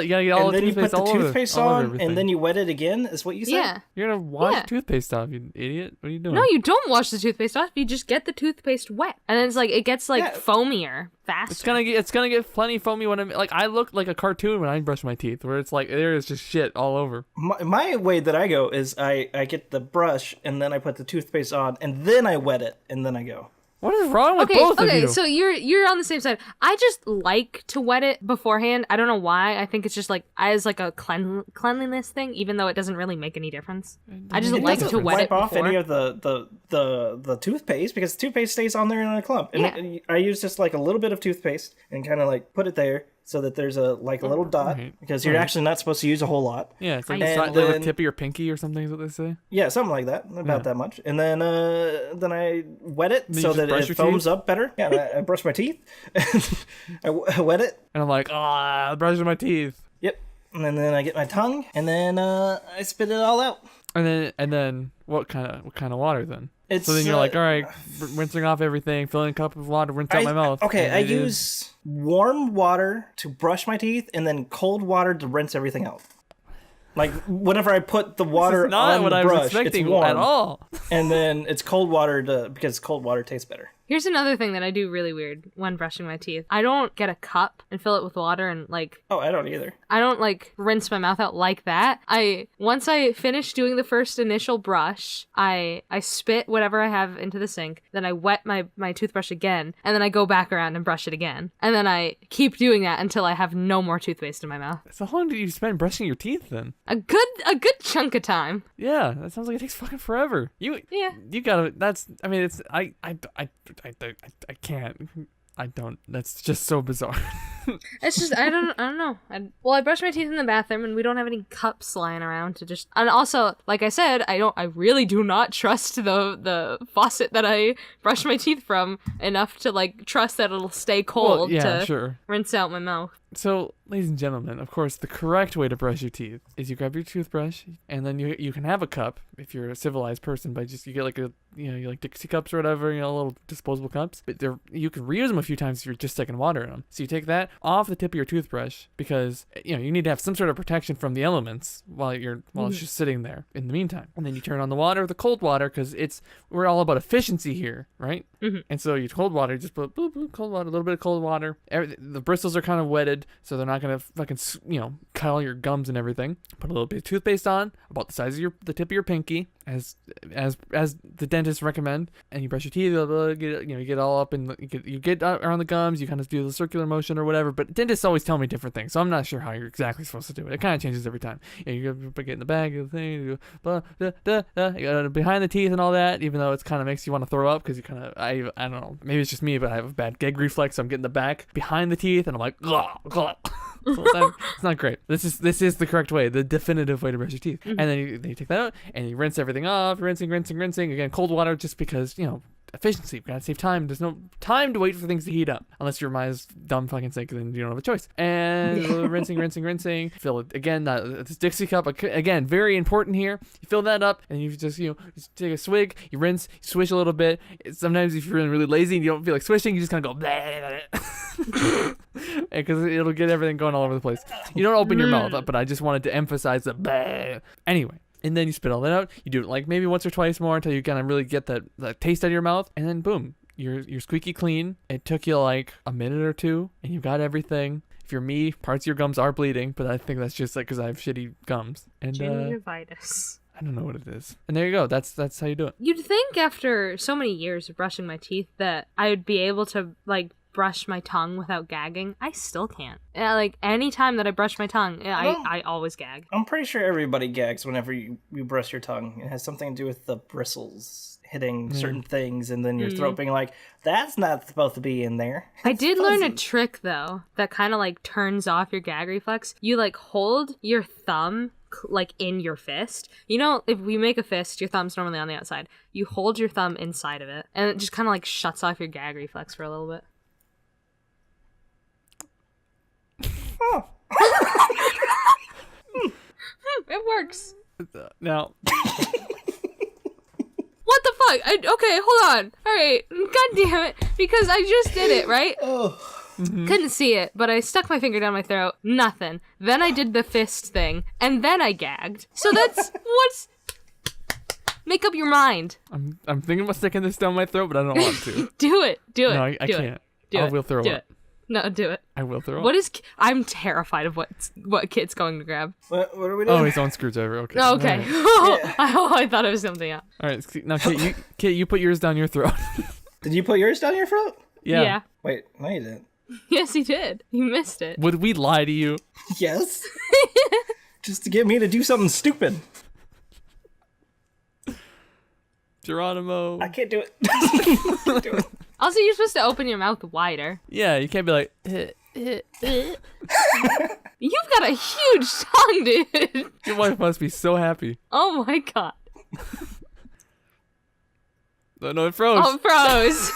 and the then you put the toothpaste on, and then you wet it again, is what you said? Yeah. You're gonna wash toothpaste off, you idiot. What are you doing? No, you don't wash the toothpaste off, you just get the toothpaste wet. And then it gets foamier faster. It's gonna get plenty foamy when I look like a cartoon when I brush my teeth, where it's like there is just shit all over. My way that I go is I get the brush and then I put the toothpaste on and then I wet it and then I go. What is wrong with both of you? Okay, so you're on the same side. I just like to wet it beforehand. I don't know why. I think it's just as a cleanliness thing, even though it doesn't really make any difference. I just like to wet it before. Wipe off any of the toothpaste because the toothpaste stays on there in a clump. And I use just a little bit of toothpaste and kind of put it there so that there's a little dot because you're actually not supposed to use a whole lot. Yeah, it's the tip of your pinky or something is what they say. Yeah, something like that, about that much. And then I wet it so that it foams up better. Yeah, I brush my teeth. I wet it. And I'm like, brushing my teeth. Yep. And then I get my tongue, and then I spit it all out. And then what kind of water then? So then you're like, all right, rinsing off everything, filling a cup of water, rinse out my mouth. Okay, I use warm water to brush my teeth, and then cold water to rinse everything out. Whenever I put the water on the brush, it's warm at all. And then it's cold water because cold water tastes better. Here's another thing that I do really weird when brushing my teeth. I don't get a cup and fill it with water and Oh, I don't either. I don't rinse my mouth out like that. Once I finish doing the first initial brush, I spit whatever I have into the sink, then I wet my toothbrush again, and then I go back around and brush it again. And then I keep doing that until I have no more toothpaste in my mouth. So how long do you spend brushing your teeth then? A good chunk of time. Yeah, that sounds like it takes fucking forever. You gotta. I can't. I don't. That's just so bizarre. It's just I don't know. I brush my teeth in the bathroom, and we don't have any cups lying around to just. And also, like I said, I really do not trust the faucet that I brush my teeth from enough to trust that it'll stay cold to rinse out my mouth. So, ladies and gentlemen, of course, the correct way to brush your teeth is you grab your toothbrush, and then you can have a cup if you're a civilized person, but you get you like Dixie cups or whatever, little disposable cups. But you can reuse them a few times if you're just sticking water in them. So you take that off the tip of your toothbrush because you need to have some sort of protection from the elements while it's just sitting there in the meantime. And then you turn on the water, the cold water, because we're all about efficiency here, right? Mm-hmm. And so you cold water, just put cold water, a little bit of cold water. The bristles are kind of wetted, so they're not gonna fucking cut all your gums and everything. Put a little bit of toothpaste on, about the size of the tip of your pinky, as the dentist recommend, and you brush your teeth. You get all up and you get around the gums. You kind of do the circular motion or whatever. But dentists always tell me different things, so I'm not sure how you're exactly supposed to do it. It kind of changes every time. You get in the bag of the thing, you go behind the teeth and all that. Even though it kind of makes you want to throw up because you kind of I don't know. Maybe it's just me, but I have a bad gag reflex. So I'm getting the back behind the teeth, and I'm like, so it's not great. This is the correct way, the definitive way to brush your teeth. Mm-hmm. And then you take that out and you rinse everything everything off, rinsing. Again, cold water just because, efficiency. We gotta save time. There's no time to wait for things to heat up. Unless your mind's dumb fucking sink, then you don't have a choice. And rinsing. Fill it again. This Dixie cup, again, very important here. You fill that up and you just take a swig, you rinse, you swish a little bit. Sometimes if you're feeling really lazy and you don't feel like swishing, you just kind of go because it'll get everything going all over the place. You don't open your mouth up, but I just wanted to emphasize the bleh. Anyway. And then you spit all that out. You do it like maybe once or twice more until you kind of really get that taste out of your mouth. And then boom, you're squeaky clean. It took you like a minute or two and you got everything. If you're me, parts of your gums are bleeding, but I think that's just like because I have shitty gums. And gingivitis. I don't know what it is. And there you go. That's how you do it. You'd think after so many years of brushing my teeth that I would be able to like brush my tongue without gagging. I still can't. Like any time that I brush my tongue, I always gag. I'm pretty sure everybody gags whenever you brush your tongue. It has something to do with the bristles hitting certain things and then your throat being like, that's not supposed to be in there. I did learn a trick though that kind of like turns off your gag reflex. You like hold your thumb like in your fist. If we make a fist, your thumb's normally on the outside. You hold your thumb inside of it and it just kind of like shuts off your gag reflex for a little bit. Oh. It works. Now. What the fuck? Okay, hold on. All right. God damn it. Because I just did it, right? Oh. Mm-hmm. Couldn't see it, but I stuck my finger down my throat. Nothing. Then I did the fist thing, and then I gagged. So that's what's... Make up your mind. I'm thinking about sticking this down my throat, but I don't want to. Do it. No, I can't. I will throw up. No, do it. I will throw up. I'm terrified of what Kit's going to grab. What are we doing? Oh, his own screwdriver. Okay. Oh, okay. Right. I thought it was something else. All right. Now, Kit, you put yours down your throat. Did you put yours down your throat? Yeah. Wait, no you didn't. Yes, he did. You missed it. Would we lie to you? Yes. Just to get me to do something stupid. Geronimo. I can't do it. I can't do it. Also, you're supposed to open your mouth wider. Yeah, you can't be like... You've got a huge tongue, dude. Your wife must be so happy. Oh my god. No, it froze. Oh, it froze.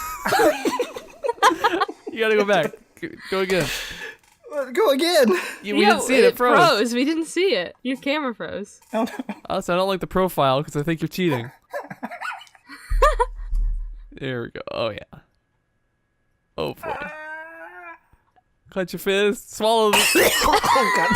You gotta go back. Go again. Go again. We didn't see it. It froze. We didn't see it. Your camera froze. Oh, no. Also, I don't like the profile because I think you're cheating. There we go. Oh, yeah. Oh, boy. Clench your fist. Swallow the... Oh, God.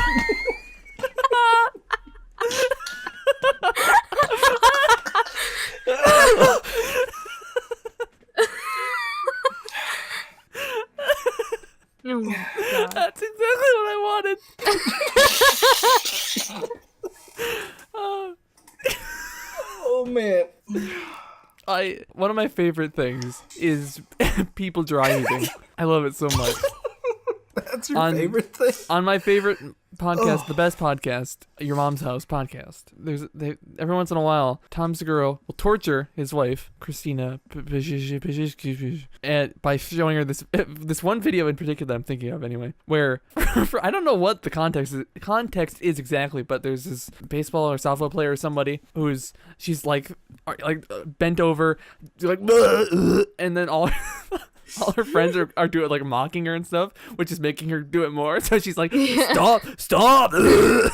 Oh my god. That's exactly what I wanted. Oh, man. One of my favorite things is people dry heaving. I love it so much. That's your favorite thing? On my favorite podcast, the best podcast, Your Mom's House podcast. Every once in a while, Tom Segura will torture his wife, Christina, and by showing her this one video in particular that I'm thinking of anyway, where I don't know what the context is exactly, but there's this baseball or softball player or somebody she's like bent over, like, and then all her friends are doing like mocking her and stuff, which is making her do it more. So she's like, stop. And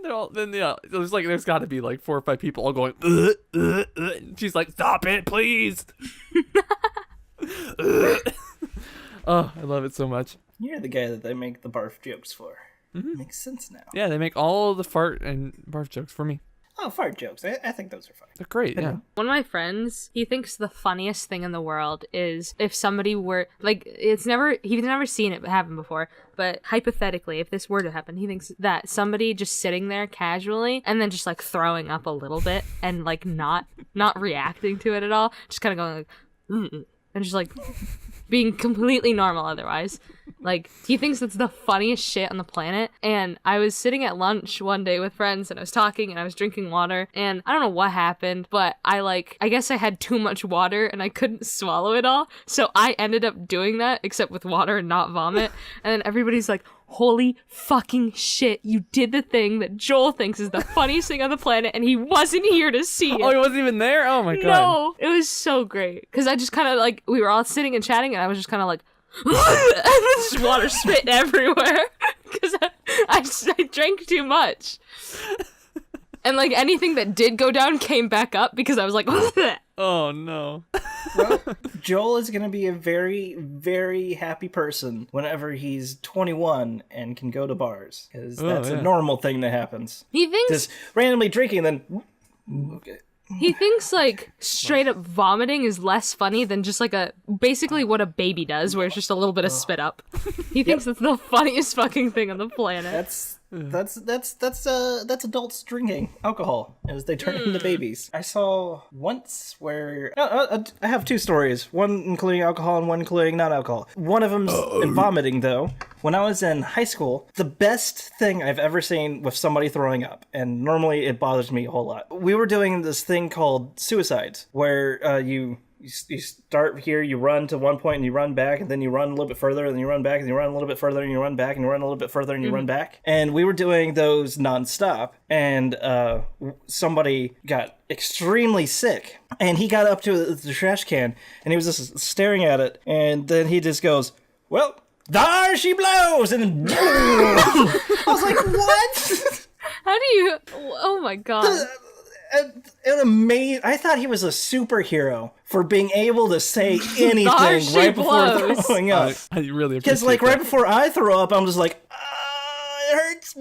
they're all there's got to be like 4 or 5 people all going. And she's like, stop it, please. Oh, I love it so much. You're the guy that they make the barf jokes for. Mm-hmm. Makes sense now. Yeah, they make all the fart and barf jokes for me. Oh, fart jokes. I think those are fun. They're great, yeah. One of my friends, he thinks the funniest thing in the world is if somebody were, like, he's never seen it happen before, but hypothetically, if this were to happen, he thinks that somebody just sitting there casually and then just, like, throwing up a little bit and, like, not reacting to it at all, just kind of going, like, and just, like, being completely normal otherwise. Like, he thinks that's the funniest shit on the planet. And I was sitting at lunch one day with friends and I was talking and I was drinking water and I don't know what happened, but I guess I had too much water and I couldn't swallow it all. So I ended up doing that, except with water and not vomit. And then everybody's like, holy fucking shit, you did the thing that Joel thinks is the funniest thing on the planet and he wasn't here to see it. Oh, he wasn't even there? Oh my god. No, it was so great. Because I just kind of like, we were all sitting and chatting and I was just kind of like, and just water spit everywhere. Because I drank too much. And like anything that did go down came back up because I was like, oh no. Well, Joel is going to be a very, very happy person whenever he's 21 and can go to bars. Because that's a normal thing that happens. He thinks... Just randomly drinking and then... Okay. He thinks like straight up vomiting is less funny than just like basically what a baby does, where it's just a little bit of spit up. He thinks that's the funniest fucking thing on the planet. That's adults drinking alcohol as they turn into babies. I saw once where I have two stories, one including alcohol and one including non-alcohol. One of them's in vomiting though. When I was in high school, the best thing I've ever seen with somebody throwing up, and normally it bothers me a whole lot. We were doing this thing called suicides, where you start here, you run to one point and you run back, and then you run a little bit further, and then you run back, and you run a little bit further, and you run back, and you run a little bit further, and you run back. And we were doing those nonstop, and somebody got extremely sick, and he got up to the trash can, and he was just staring at it, and then he just goes, well, there she blows, and then I was like, what? How do you... Oh my god. I thought he was a superhero for being able to say anything right before throwing up. I really appreciate because like that. right before I throw up, I'm just like, it hurts,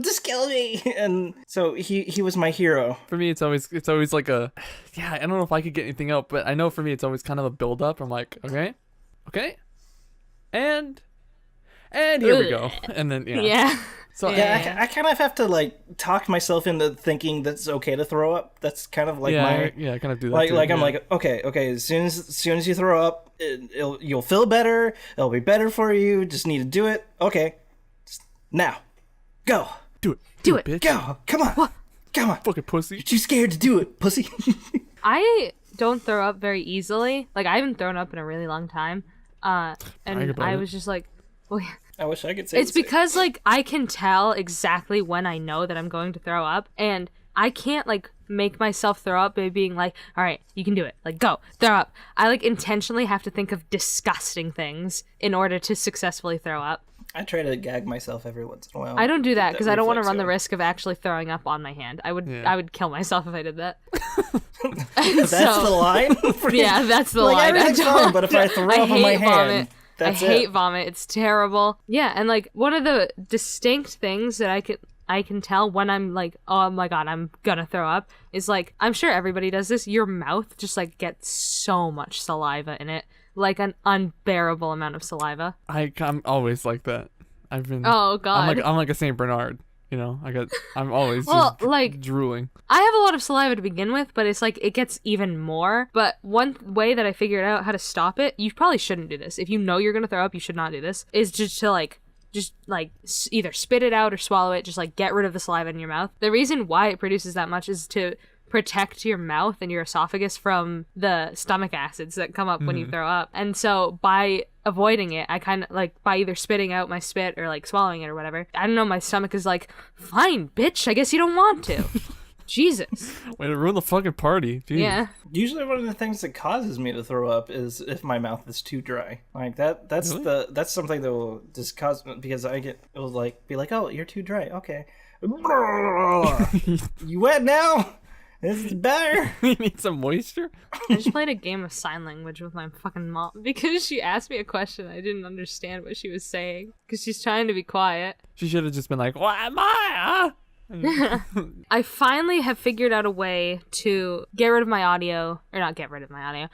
just kill me. And so he was my hero. For me, it's always like a, yeah, I don't know if I could get anything out, but I know for me it's always kind of a build up. I'm like, okay, and here we go, and then yeah. So yeah, I kind of have to like talk myself into thinking that's okay to throw up. That's kind of like I kind of do that. Like, too, like I'm like, okay. As soon as you throw up, you'll feel better. It'll be better for you. Just need to do it. Okay, now, go. Do it, bitch. Go. Come on. What? Come on. Fucking pussy. You're too scared to do it, pussy. I don't throw up very easily. Like, I haven't thrown up in a really long time. And I was just like, well, I wish I could say it's because, like, I can tell exactly when I know that I'm going to throw up, and I can't, like, make myself throw up by being like, all right, you can do it. Like, go, throw up. I, like, intentionally have to think of disgusting things in order to successfully throw up. I try to gag myself every once in a while. I don't do that because I don't want to run the risk of actually throwing up on my hand. I would kill myself if I did that. That's the line? Yeah, that's the line. Everything's fine, but if I throw up on my hand... I hate vomit. It's terrible. Yeah, and like one of the distinct things that I can tell when I'm like, oh my god, I'm gonna throw up is like, I'm sure everybody does this. Your mouth just like gets so much saliva in it, like an unbearable amount of saliva. I'm always like that. I've been. Oh god. I'm like a Saint Bernard. You know, I'm always like drooling. I have a lot of saliva to begin with, but it's like it gets even more. But one way that I figured out how to stop it, you probably shouldn't do this. If you know you're gonna throw up, you should not do this. Is just to either spit it out or swallow it. Just like get rid of the saliva in your mouth. The reason why it produces that much is to protect your mouth and your esophagus from the stomach acids that come up when you throw up. And so by avoiding it, I kind of like by either spitting out my spit or like swallowing it or whatever. I don't know, my stomach is like, fine, bitch, I guess you don't want to. Jesus. Way to ruin the fucking party. Jeez. Yeah. Usually one of the things that causes me to throw up is if my mouth is too dry. Like that's really? That's something that will just cause, because it'll like be like, oh, you're too dry. Okay. You wet now? This is better. You need some moisture? I just played a game of sign language with my fucking mom because she asked me a question. I didn't understand what she was saying because she's trying to be quiet. She should have just been like, what am I? I finally have figured out a way to get rid of my audio, or not get rid of my audio,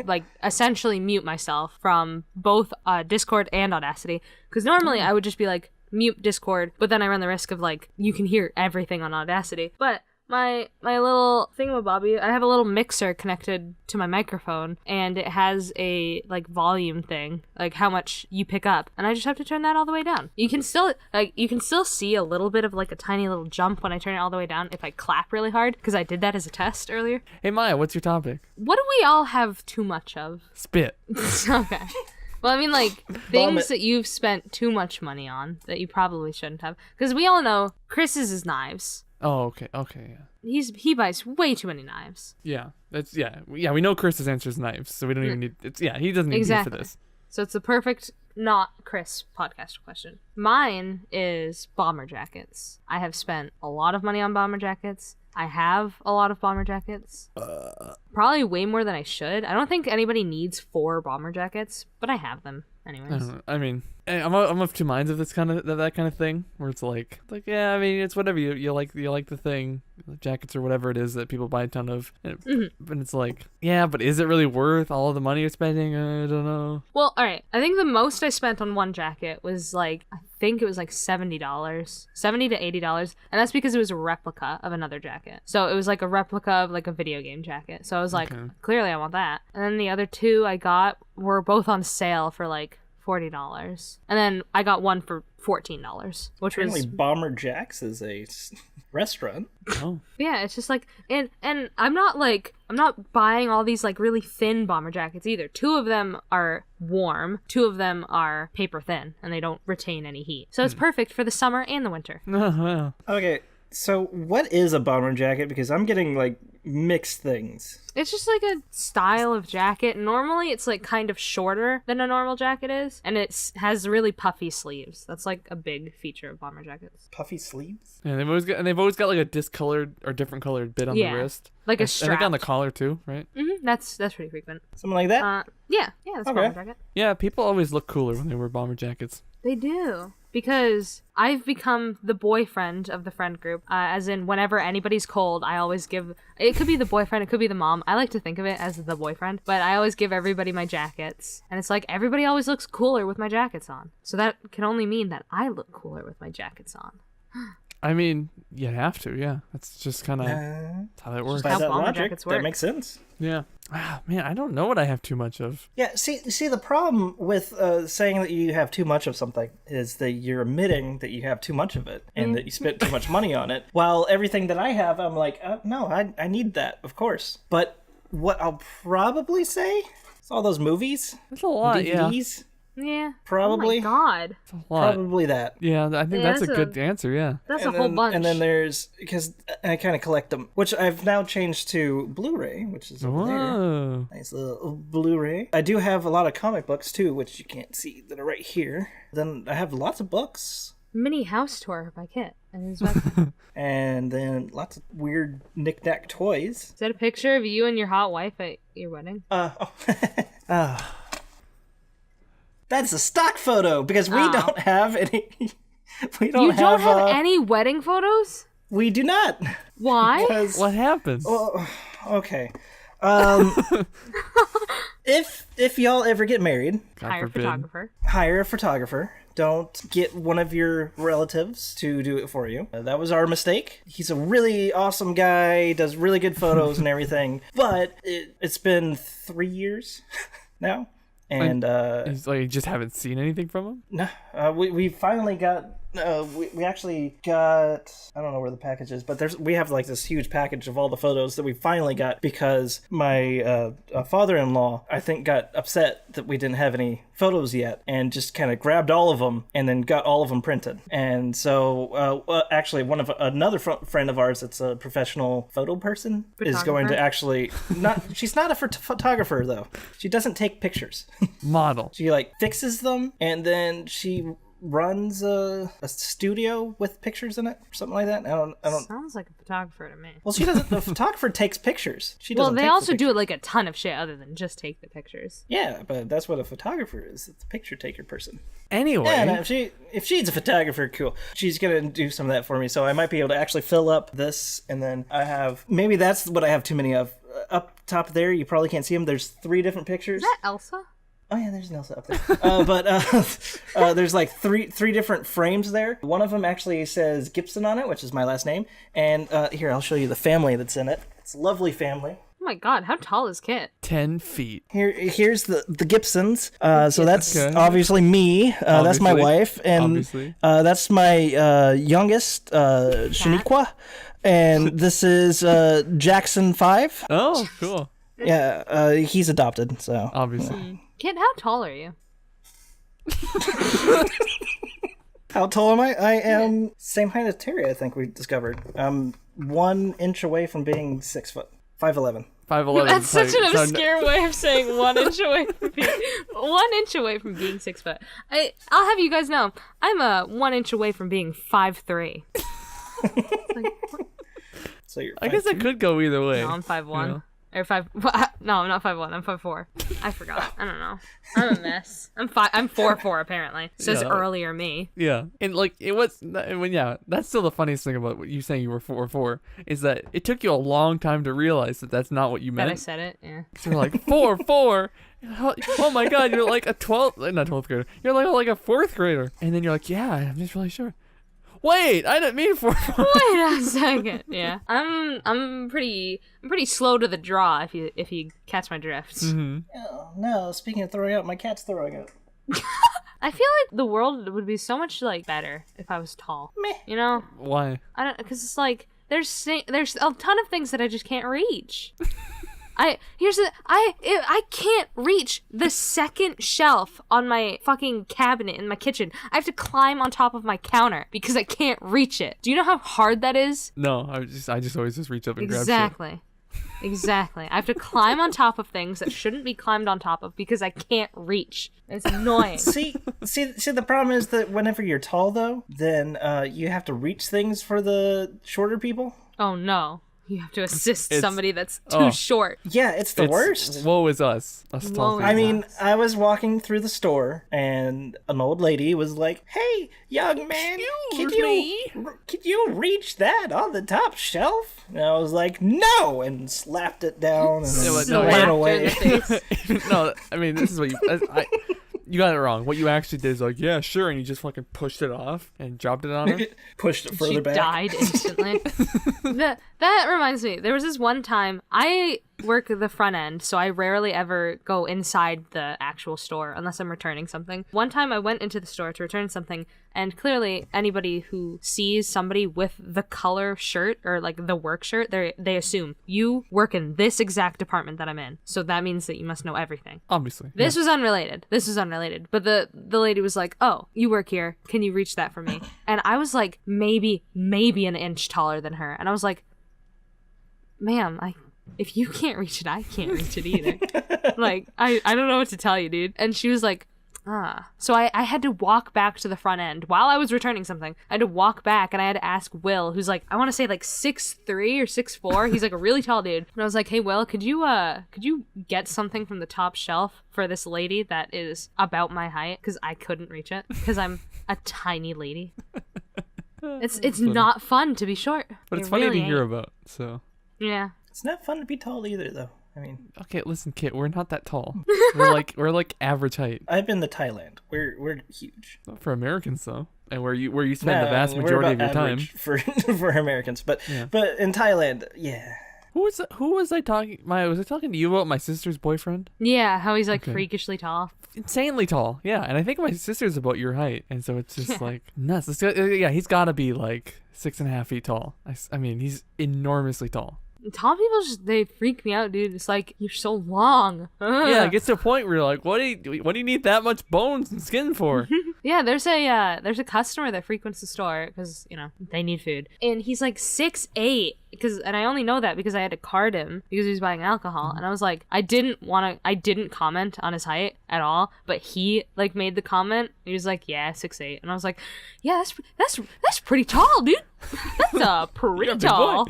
like essentially mute myself from both Discord and Audacity. Because normally I would just be like, mute Discord, but then I run the risk of like, you can hear everything on Audacity. But my little thingamabobby, I have a little mixer connected to my microphone, and it has a like volume thing, like how much you pick up, and I just have to turn that all the way down. You can still see a little bit of like a tiny little jump when I turn it all the way down if I clap really hard, because I did that as a test earlier. Hey Maya, what's your topic? What do we all have too much of? Spit. Okay. Well, I mean, like, things that you've spent too much money on that you probably shouldn't have. Because we all know Chris's is knives. Oh, okay, yeah. He buys way too many knives. Yeah, we know Chris's answer is knives, so we don't even need, he doesn't need exactly. me for this. So it's the perfect not Chris podcast question. Mine is bomber jackets. I have spent a lot of money on bomber jackets. I have a lot of bomber jackets. Probably way more than I should. I don't think anybody needs 4 bomber jackets, but I have them anyways. I mean, I'm of two minds of that kind of thing, where it's like yeah, I mean, it's whatever you like the thing, the jackets or whatever it is that people buy a ton of, but it's like, yeah, but is it really worth all of the money you're spending? I don't know. Well, all right. I think the most I spent on one jacket was like, I think it was like $70 to $80, and that's because it was a replica of another jacket. So it was like a replica of like a video game jacket. So I was like, clearly I want that. And then the other 2 I got were both on sale for like $40, and then I got one for $14, which was Bomber Jack's is a restaurant. Oh, yeah, it's just like, and I'm not buying all these like really thin bomber jackets either. 2 of them are warm, 2 of them are paper thin, and they don't retain any heat, so it's perfect for the summer and the winter. Okay, so what is a bomber jacket? Because I'm getting like mixed things. It's just like a style of jacket. Normally it's like kind of shorter than a normal jacket is, and it has really puffy sleeves. That's like a big feature of bomber jackets. Puffy sleeves? Yeah, they've always got like a discolored or different colored bit on the wrist. Like a strap. I think on the collar too, right? Mm-hmm. That's pretty frequent. Something like that? Yeah, that's a bomber jacket. Yeah, people always look cooler when they wear bomber jackets. They do. Because I've become the boyfriend of the friend group. As in, whenever anybody's cold, I always give... It could be the boyfriend, it could be the mom. I like to think of it as the boyfriend. But I always give everybody my jackets. And it's like, everybody always looks cooler with my jackets on. So that can only mean that I look cooler with my jackets on. I mean, you have to, yeah. That's just kind of how that works. How bomber jackets work. That makes sense. Yeah. Man, I don't know what I have too much of. Yeah, see, the problem with saying that you have too much of something is that you're admitting that you have too much of it and that you spent too much money on it. While everything that I have, I'm like, no, I need that, of course. But what I'll probably say is all those movies. That's a lot, DVDs. Yeah. Yeah. Probably. Oh my god. That's a lot. Probably that. Yeah, I think that's a good answer, yeah. That's a whole bunch. And then there's, because I kind of collect them, which I've now changed to Blu-ray, which is over there. Nice little Blu-ray. I do have a lot of comic books too, which you can't see, that are right here. Then I have lots of books. Mini house tour by Kit. And then lots of weird knick-knack toys. Is that a picture of you and your hot wife at your wedding? That's a stock photo because we don't have any. We don't You have, don't have any wedding photos? We do not. Why? Because, what happens? Okay. If y'all ever get married, hire a photographer. Don't get one of your relatives to do it for you. That was our mistake. He's a really awesome guy, does really good photos and everything. But it's been 3 years now. And it's like you just haven't seen anything from him? No, we finally got. We actually got. I don't know where the package is, but we have like this huge package of all the photos that we finally got because my father-in-law, I think, got upset that we didn't have any photos yet and just kind of grabbed all of them and then got all of them printed. And so actually another friend of ours that's a professional photo person is going to actually she's not a photographer though. She doesn't take pictures. Model. She like fixes them and then she runs a studio with pictures in it or something like that. I don't Sounds like a photographer to me. Well, she doesn't. The photographer takes pictures. She doesn't. Well, they also do like a ton of shit other than just take the pictures. Yeah, but that's what a photographer is. It's a picture taker person. Anyway, yeah, no, if she's a photographer, cool. She's gonna do some of that for me, so I might be able to actually fill up this, and then I have maybe that's what I have too many of. Up top there, you probably can't see them. There's 3 different pictures. Is that Elsa? Oh yeah, there's Nelsa up there. There's like three different frames there. One of them actually says Gibson on it, which is my last name. And here, I'll show you the family that's in it. It's a lovely family. Oh my god, how tall is Kit? 10 feet. Here's the Gibsons. So that's obviously me. That's my wife, and that's my youngest, Shaniqua, and this is Jackson 5. Oh, cool. Yeah, he's adopted. So obviously. Kit, how tall are you? How tall am I? I am same height as Terry. I think we discovered. I'm 1 inch away from being 6 foot. 5'11". 5'11". That's such an obscure way of saying 1 inch away from being 1 inch away from being 6 foot. I'll have you guys know, I'm 1 inch away from being 5'3". So you're. I guess I could go either way. No, I'm 5'1". You know? Or 5. No, I'm not 5'1". I'm 5'4". I forgot. I don't know. I'm a mess. I'm 4'4" apparently. Says earlier me. Yeah, and like it was. That's still the funniest thing about what you saying you were 4'4" is that it took you a long time to realize that that's not what you meant. That I said it. Yeah. So you're like 4'4". Oh my god, you're like a 12th grader. You're like a 4th grader, and then you're like, yeah, I'm just really sure. Wait, I didn't mean 4'4". Wait a second. Yeah, I'm pretty slow to the draw if you catch my drift. Mm-hmm. Oh, no, speaking of throwing up, my cat's throwing up. I feel like the world would be so much like better if I was tall. Meh. You know? Why? I don't, because it's like there's a ton of things that I just can't reach. I can't reach the second shelf on my fucking cabinet in my kitchen. I have to climb on top of my counter because I can't reach it. Do you know how hard that is? No, I just always just reach up and grab shit. Exactly. I have to climb on top of things that shouldn't be climbed on top of because I can't reach. It's annoying. See, the problem is that whenever you're tall, though, then you have to reach things for the shorter people. Oh, no. You have to assist somebody that's too short. Yeah, it's the worst. Woe is us. Tall I mean, I was walking through the store, and an old lady was like, "Hey, young man, could you reach that on the top shelf?" And I was like, "No," and slapped it down and ran away. No, I mean, this is what you got it wrong. What you actually did is like, yeah, sure, and you just fucking pushed it off and dropped it on her. Pushed it further back. She died instantly. That reminds me. There was this one time I work the front end, so I rarely ever go inside the actual store unless I'm returning something. One time I went into the store to return something, and clearly anybody who sees somebody with the color shirt or like the work shirt, they assume you work in this exact department that I'm in. So that means that you must know everything. Obviously. This was unrelated. But the lady was like, "Oh, you work here. Can you reach that for me?" And I was like, maybe an inch taller than her. And I was like, "Ma'am, if you can't reach it, I can't reach it either." Like, I don't know what to tell you, dude. And she was like, So I had to walk back to the front end while I was returning something. I had to walk back and I had to ask Will, who's like, I want to say like 6'3" or 6'4". He's like a really tall dude. And I was like, "Hey Will, could you get something from the top shelf for this lady that is about my height?" Because I couldn't reach it because I'm a tiny lady. It's not fun to be short. But it's funny to hear about, so. Yeah. It's not fun to be tall either, though. I mean, okay, listen, Kit, we're not that tall. we're like average height. I've been to Thailand. We're huge. Not for Americans, though, and where you spend the vast majority of your time for Americans. But in Thailand, yeah. Who was I talking? Was I talking to you about my sister's boyfriend? Yeah, how he's like freakishly tall. Insanely tall, yeah. And I think my sister's about your height, and so it's just like nuts. He's got to be like 6.5 feet tall. I mean, he's enormously tall. Tall people they freak me out, dude. It's like, you're so long. Yeah, it gets to a point where you're like, what do you need that much bones and skin for? Yeah, there's a customer that frequents the store because, you know, they need food. And he's like 6'8", and I only know that because I had to card him because he was buying alcohol. And I was like, I didn't comment on his height at all, but he like made the comment. He was like, yeah, 6'8", and I was like, yeah, that's pretty tall, dude. That's pretty tall.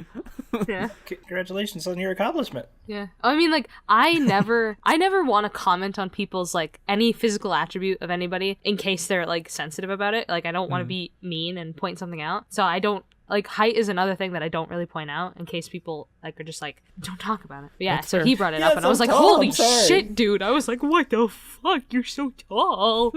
Yeah. Congratulations on your accomplishment. Yeah. I mean, like, I never want to comment on people's, like, any physical attribute of anybody in case they're, like, sensitive about it. Like, I don't want to be mean and point something out. So I don't Like, height is another thing that I don't really point out in case people like are just like, don't talk about it. But yeah, That's so fair. he brought it Yeah, up, and I so was like, tall, holy I'm sorry. shit, dude. I was like, what the fuck? You're so tall.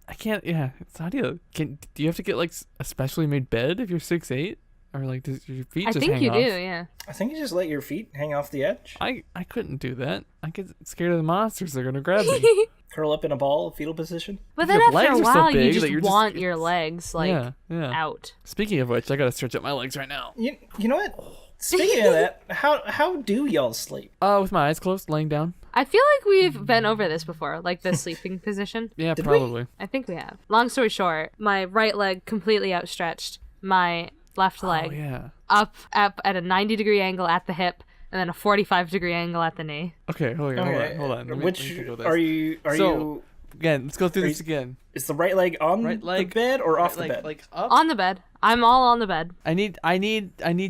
I can't. Yeah, it's how do you? Do you have to get like a specially made bed if you're 6'8"? Or like does your feet I just think hang you off? do, yeah. I think you just let your feet hang off the edge. I couldn't do that. I get scared of the monsters. They're gonna grab me. Curl up in a ball, fetal position. But If then your after a legs are so while, you big just that you're just- want your legs like yeah. out. Speaking of which, I gotta stretch up my legs right now. You know what? Speaking of that, how do y'all sleep? With my eyes closed, laying down. I feel like we've been over this before, like the sleeping position. Yeah, Did probably. I think we have. Long story short, my right leg completely outstretched, my left leg Oh yeah. up at a 90-degree angle at the hip, and then a 45-degree angle at the knee. Okay, hold on. Let me Which think of this. are you? Again, let's go through this again. Is the right leg on Right leg the bed or off the Like, bed? like up. On the bed. I'm all on the bed. I need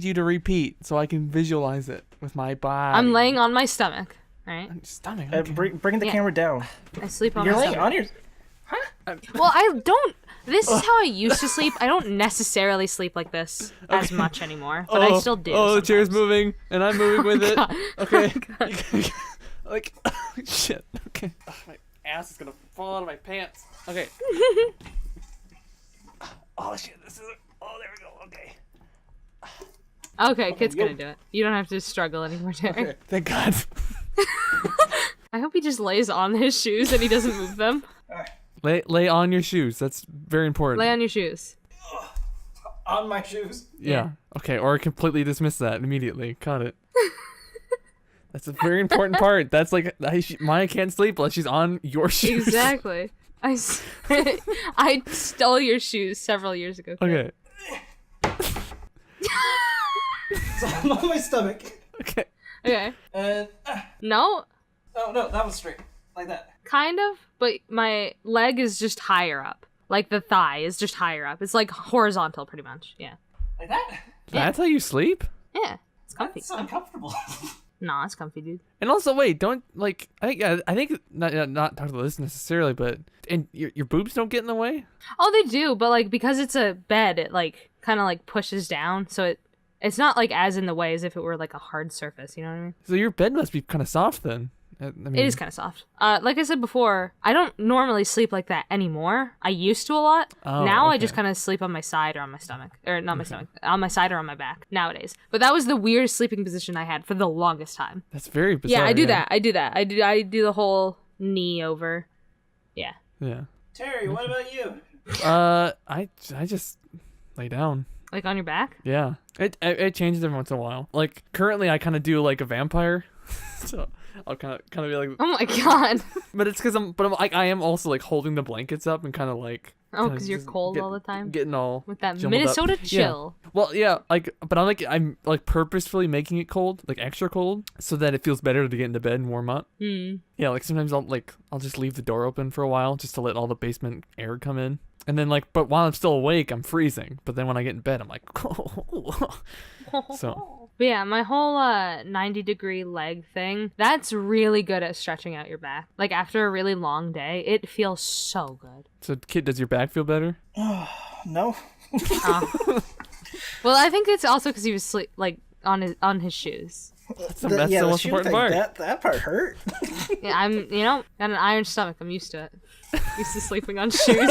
you to repeat so I can visualize it with my body. I'm laying on my stomach. All right. Stomach. Okay. Bring the Yeah. camera down. I sleep on You're my laying stomach. on your. Well, I don't. This is how I used to sleep. I don't necessarily sleep like this as much anymore, but I still do. Oh, the chair's sometimes. moving and I'm moving with it. God. Okay. Like, shit. Okay. Ugh, my ass is gonna fall out of my pants. Okay. Oh shit. This is. Oh, there we go. Okay. Okay, Kit's gonna do it. You don't have to struggle anymore, Terry. Okay. Thank God. I hope he just lays on his shoes and he doesn't move them. Lay on your shoes. That's very important. Lay on your shoes. On my shoes. Yeah. Okay. Or completely dismiss that immediately. Cut it. That's a very important part. That's like Maya can't sleep unless she's on your shoes. Exactly. I stole your shoes several years ago. Kit. Okay. So I'm on my stomach. Okay. Okay. And No, oh no, that was straight, like that. kind of, but my leg is just higher up. Like the thigh is just higher up. It's like horizontal, pretty much. Yeah. Like that. That's how you sleep? Yeah. It's comfy. That's uncomfortable. Nah, it's comfy, dude. And also, wait, don't like. I think not talk about this necessarily, but and your boobs don't get in the way. Oh, they do, but like because it's a bed, it like kind of like pushes down, so it's not like as in the way as if it were like a hard surface. You know what I mean? So your bed must be kind of soft then. I mean, It is kind of soft. Like I said before, I don't normally sleep like that anymore. I used to a lot. Oh, Now I okay. just kind of sleep on my side or on my stomach. Or not my stomach. On my side or on my back nowadays. But that was the weirdest sleeping position I had for the longest time. That's very bizarre. Yeah, I do that. I do the whole knee over. Yeah. Yeah. Terry, what about you? I just lay down. Like on your back? Yeah. It changes every once in a while. Like currently, I kind of do like a vampire. So I'll kind of be like, Oh my god. but it's because I am also like holding the blankets up and kind of like. Oh, kinda because you're just cold all the time? Getting all With that jumbled up. Minnesota Yeah. chill. Well, yeah, but I'm purposefully making it cold, like extra cold, so that it feels better to get into bed and warm up. Mm. Yeah, like sometimes I'll just leave the door open for a while just to let all the basement air come in, and then but while I'm still awake, I'm freezing. But then when I get in bed, I'm like, so. But yeah, my whole 90-degree leg thing, that's really good at stretching out your back. Like after a really long day, it feels so good. So, kid, does your back feel better? No. Well, I think it's also because he was like on his shoes. That's the most shoe important thing, part. That part hurt. Yeah, I'm got an iron stomach. I'm used to it. Used to sleeping on shoes.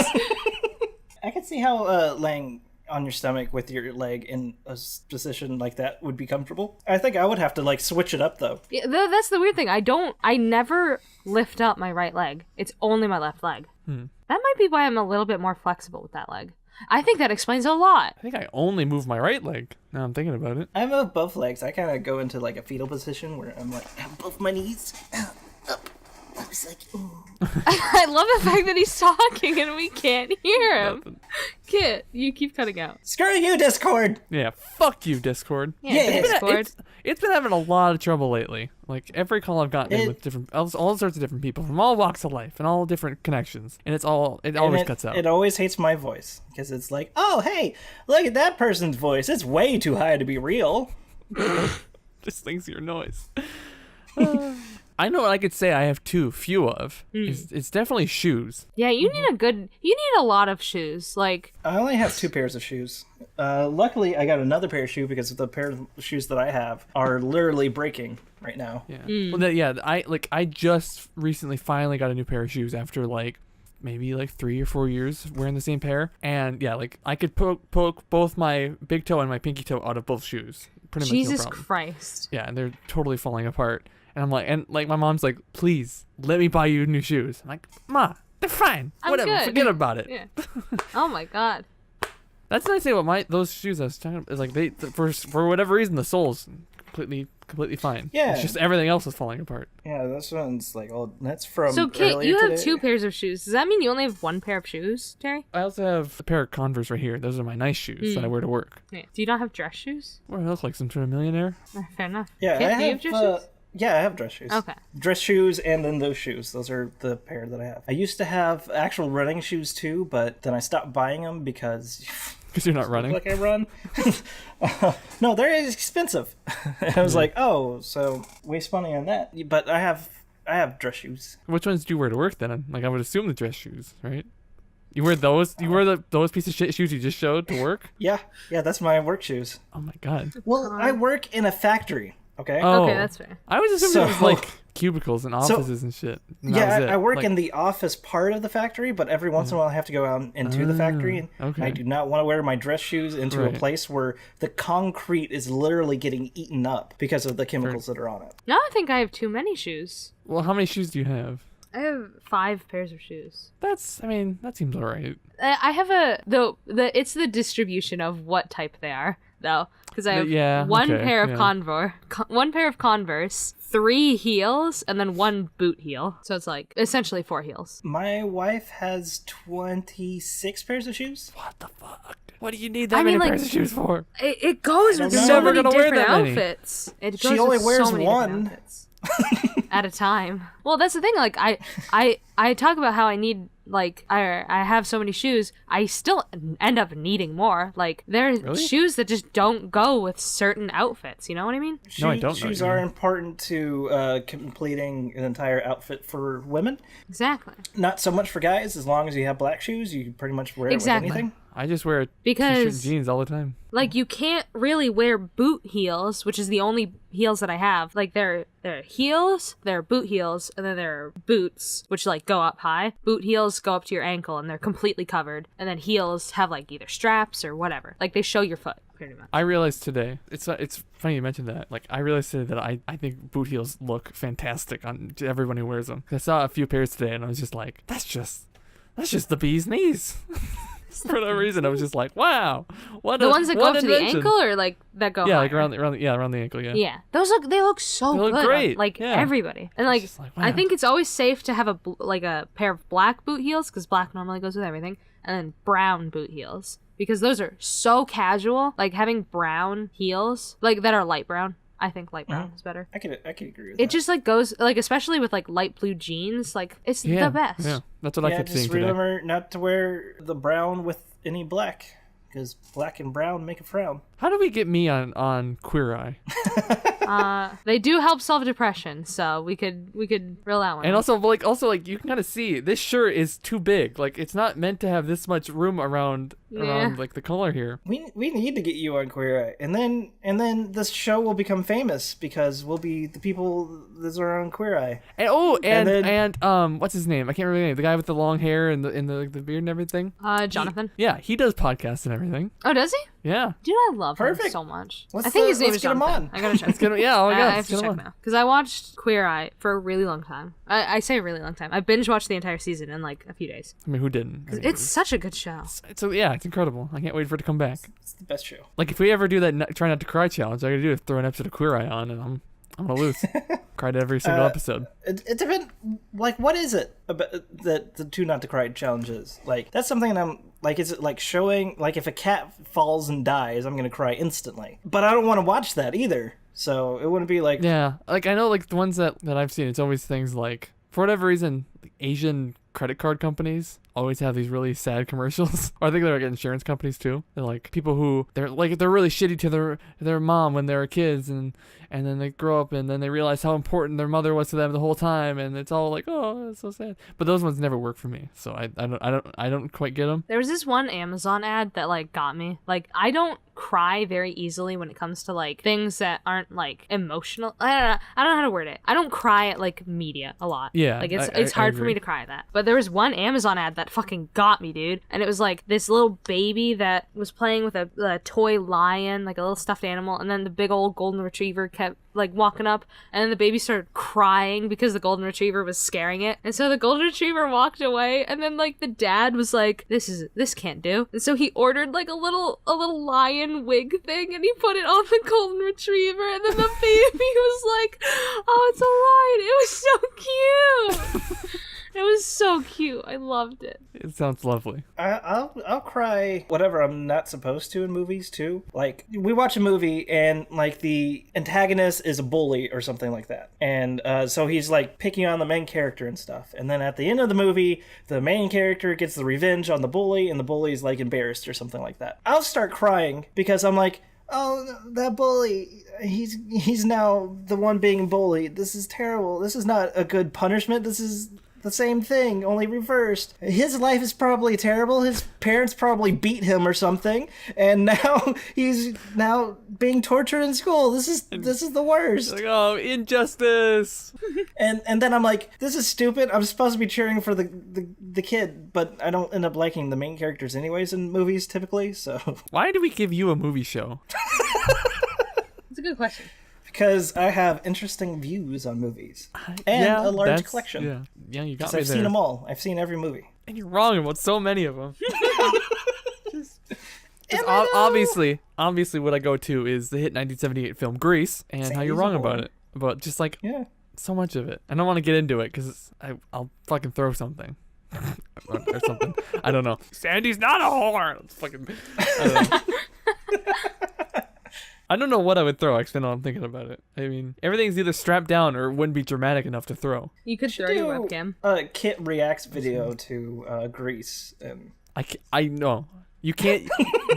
I can see how laying on your stomach with your leg in a position like that would be comfortable. I think I would have to like switch it up though. Yeah, that's the weird thing. I never lift up my right leg. It's only my left leg. That might be why I'm a little bit more flexible with that leg. I think that explains a lot. I think I only move my right leg. Now I'm thinking about it. I move both legs. I kind of go into like a fetal position where I'm like both my knees up. I was like, ooh. I love the fact that he's talking and we can't hear him. Nothing. Kit, you keep cutting out. Screw you, Discord. Yeah, fuck you, Discord. Yeah. Discord. It's been having a lot of trouble lately. Like every call I've gotten in with different, all sorts of different people from all walks of life and all different connections, and it always cuts out. It always hates my voice because it's like, oh hey, look at that person's voice. It's way too high to be real. Just thinks your noise. I know what I could say I have few of. It's definitely shoes. Yeah, you need a lot of shoes. Like, I only have 2 pairs of shoes. Luckily, I got another pair of shoes because the pair of shoes that I have are literally breaking right now. Yeah. Well, I just recently finally got a new pair of shoes after like maybe like 3 or 4 years wearing the same pair, and yeah, like I could poke both my big toe and my pinky toe out of both shoes. Pretty much no Jesus problem. Christ. Yeah, and they're totally falling apart. And I'm like, my mom's like, please let me buy you new shoes. I'm like, Ma, they're fine. Whatever, good. forget about it. Yeah. Oh my God. That's what I say about those shoes I was talking about. Is like they for whatever reason the sole's completely fine. Yeah. It's just everything else is falling apart. Yeah, this one's like, oh, that's from. So, Kit, earlier you have today. 2 pairs of shoes. Does that mean you only have 1 pair of shoes, Terry? I also have a pair of Converse right here. Those are my nice shoes that I wear to work. Yeah. Do you not have dress shoes? Well, I look like some sort of millionaire. Fair enough. Yeah, Kit, I do you have. dress shoes? Yeah, I have dress shoes. Okay. Dress shoes and then those shoes. Those are the pair that I have. I used to have actual running shoes too, but then I stopped buying them because. Because you're not running. Like I run. No, they're expensive. I was like, oh, so waste money on that. But I have dress shoes. Which ones do you wear to work then? Like I would assume the dress shoes, right? You wear those? You wear those piece of shit shoes you just showed to work? Yeah, that's my work shoes. Oh my god. Well, I work in a factory. Okay. Oh, Okay, that's fair. I was assuming it was like cubicles and offices and shit. And that was it. I work Like, in the office part of the factory, but every once in a while I have to go out into the factory, and okay. I do not want to wear my dress shoes into Right. a place where the concrete is literally getting eaten up because of the chemicals that are on it. Now I think I have too many shoes. Well, how many shoes do you have? I have 5 pairs of shoes. That seems alright. I have it's the distribution of what type they are though, because I have one pair of one pair of Converse, 3 heels, and then 1 boot heel. So it's like essentially 4 heels. My wife has 26 pairs of shoes. What the fuck? What do you need that many pairs of shoes for? It goes with know. so Never many gonna wear different that many. outfits. It goes She only with wears so many one. different outfits. At a time. Well, that's the thing. Like I talk about how I need I have so many shoes. I still end up needing more. Like there are shoes that just don't go with certain outfits. You know what I mean? No, I don't know Shoes what you are mean. important to completing an entire outfit for women. Exactly. Not so much for guys. As long as you have black shoes, you can pretty much wear it with anything. I just wear t-shirt Because- and jeans all the time. Like you can't really wear boot heels, which is the only heels that I have. Like they're heels, they're boot heels, and then there are boots, which like go up high. Boot heels go up to your ankle and they're completely covered, and then heels have like either straps or whatever. Like they show your foot pretty much. I realized today, it's funny you mentioned that. Like I realized today that I think boot heels look fantastic on everyone who wears them. I saw a few pairs today and I was just like, that's just the bee's knees. For no reason, I was just like, "Wow, what The a, ones that go what up to the invention." ankle, or like that go Yeah, higher? like around the ankle. Yeah. Yeah, they look so They look good. great, On, like yeah. everybody, and like, just like, I wow. think it's always safe to have a pair of black boot heels because black normally goes with everything, and then brown boot heels because those are so casual. Like having brown heels, like that are light brown. I think light brown is better. I could agree with It that. just like goes like especially with like light blue jeans. Like it's the best. Yeah, that's what I kept seeing just today. remember not to wear the brown with any black, because black and brown make a frown. How do we get me on Queer Eye? They do help solve depression, so we could reel that one. And out. also you can kind of see this shirt is too big. Like it's not meant to have this much room around like the collar here. We need to get you on Queer Eye, and then this show will become famous because we'll be the people that are on Queer Eye. And what's his name? I can't remember the name. The guy with the long hair and the beard and everything. Jonathan. He does podcasts and everything. Oh, does he? Yeah. Dude, I love him Perfect. so much. Let's, I think his name let's is get him Jonathan. on. I gotta check. It's gonna. Yeah. Oh my god. I have it's to gonna check work. now because I watched Queer Eye for a really long time. I say a really long time. I binge watched the entire season in like a few days. I mean, who didn't? I mean, It's such a good show. it's incredible. I can't wait for it to come back. It's the best show. Like if we ever do that try not to cry challenge, all I gotta do is throw an episode of Queer Eye on, and I'm gonna lose. Cried every single episode. It depends. Like, what is it about that the two not to cry challenges? Like, that's something that I'm like. Is it like showing like if a cat falls and dies, I'm gonna cry instantly. But I don't want to watch that either. So it wouldn't be like Yeah, like I know like the ones that I've seen, it's always things like for whatever reason, Asian credit card companies always have these really sad commercials. Or I think they're like insurance companies too. They're like people who they're really shitty to their mom when they were kids, and then they grow up and then they realize how important their mother was to them the whole time, and it's all like, oh, it's so sad. But those ones never work for me, so I don't quite get them. There was this one Amazon ad that like got me. Like, I don't cry very easily when it comes to like things that aren't like emotional. I don't know how to word it. I don't cry at like media a lot. Yeah, like it's hard for me to cry at that. But there was one Amazon ad that fucking got me, dude. And it was like this little baby that was playing with a toy lion, like a little stuffed animal, and then the big old golden retriever kept like walking up, and then the baby started crying because the golden retriever was scaring it. And so the golden retriever walked away, and then like the dad was like, this can't do. And so he ordered like a little lion wig thing, and he put it on the golden retriever, and then the baby was like, oh, it's a lion. It was so cute. It was so cute. I loved it. It sounds lovely. I'll cry whatever I'm not supposed to in movies too. Like, we watch a movie and like the antagonist is a bully or something like that, and so he's like picking on the main character and stuff. And then at the end of the movie, the main character gets the revenge on the bully, and the bully's like embarrassed or something like that. I'll start crying because I'm like, oh, that bully, he's now the one being bullied. This is terrible. This is not a good punishment. This is the same thing, only reversed. His life is probably terrible. His parents probably beat him or something, and now he's being tortured in school. This is the worst. Like, oh, injustice. And then I'm like, this is stupid. I'm supposed to be cheering for the kid, but I don't end up liking the main characters anyways in movies typically. So why do we give you a movie show? That's a good question. Because I have interesting views on movies and a large collection. Yeah, you got me there. I've seen them all. I've seen every movie. And you're wrong about so many of them. Obviously, what I go to is the hit 1978 film Grease, and how you're wrong about it. About just like so much of it. I don't want to get into it because I'll fucking throw something. or something. I don't know. Sandy's not a whore. It's fucking. I don't know. I don't know what I would throw, actually, now I'm thinking about it. I mean, everything's either strapped down or it wouldn't be dramatic enough to throw. You could throw your webcam. Kit reacts video to Grease. And I know. You can't...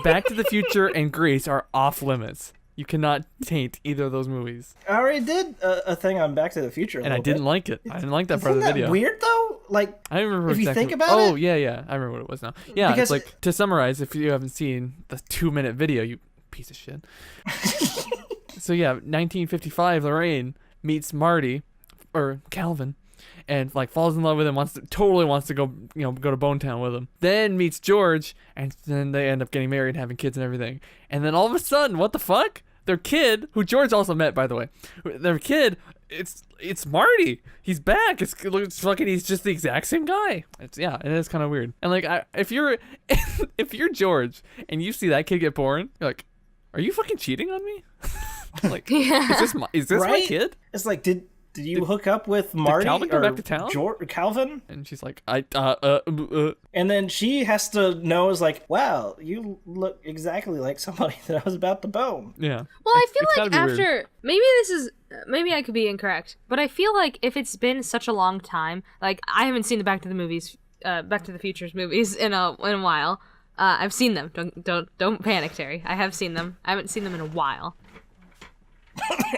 Back to the Future and Grease are off limits. You cannot taint either of those movies. I already did a thing on Back to the Future and I didn't like it. I didn't like that part of the video. Isn't that weird, though? Like, I remember if exactly you think about it... Oh, yeah. I remember what it was now. Yeah, because, it's like, to summarize, if you haven't seen the 2-minute video, you piece of shit. So yeah, 1955, Lorraine meets Marty, or Calvin, and like falls in love with him, totally wants to go to Bonetown with him. Then meets George, and then they end up getting married, having kids and everything. And then all of a sudden, what the fuck? Their kid, who George also met, by the way, their kid, it's Marty. He's back. It's fucking. He's just the exact same guy. It is kind of weird. And like, if you're George and you see that kid get born, you're like, are you fucking cheating on me? Like, is this right? my kid? It's like, did you hook up with Marty? Did Calvin go back to town? Calvin? And she's like, And then she has to know, is like, wow, you look exactly like somebody that I was about to bone. Yeah. Well, I feel like after maybe I could be incorrect, but I feel like if it's been such a long time, like I haven't seen the Back to the Future's movies in a while. I've seen them. Don't panic, Terry. I have seen them. I haven't seen them in a while.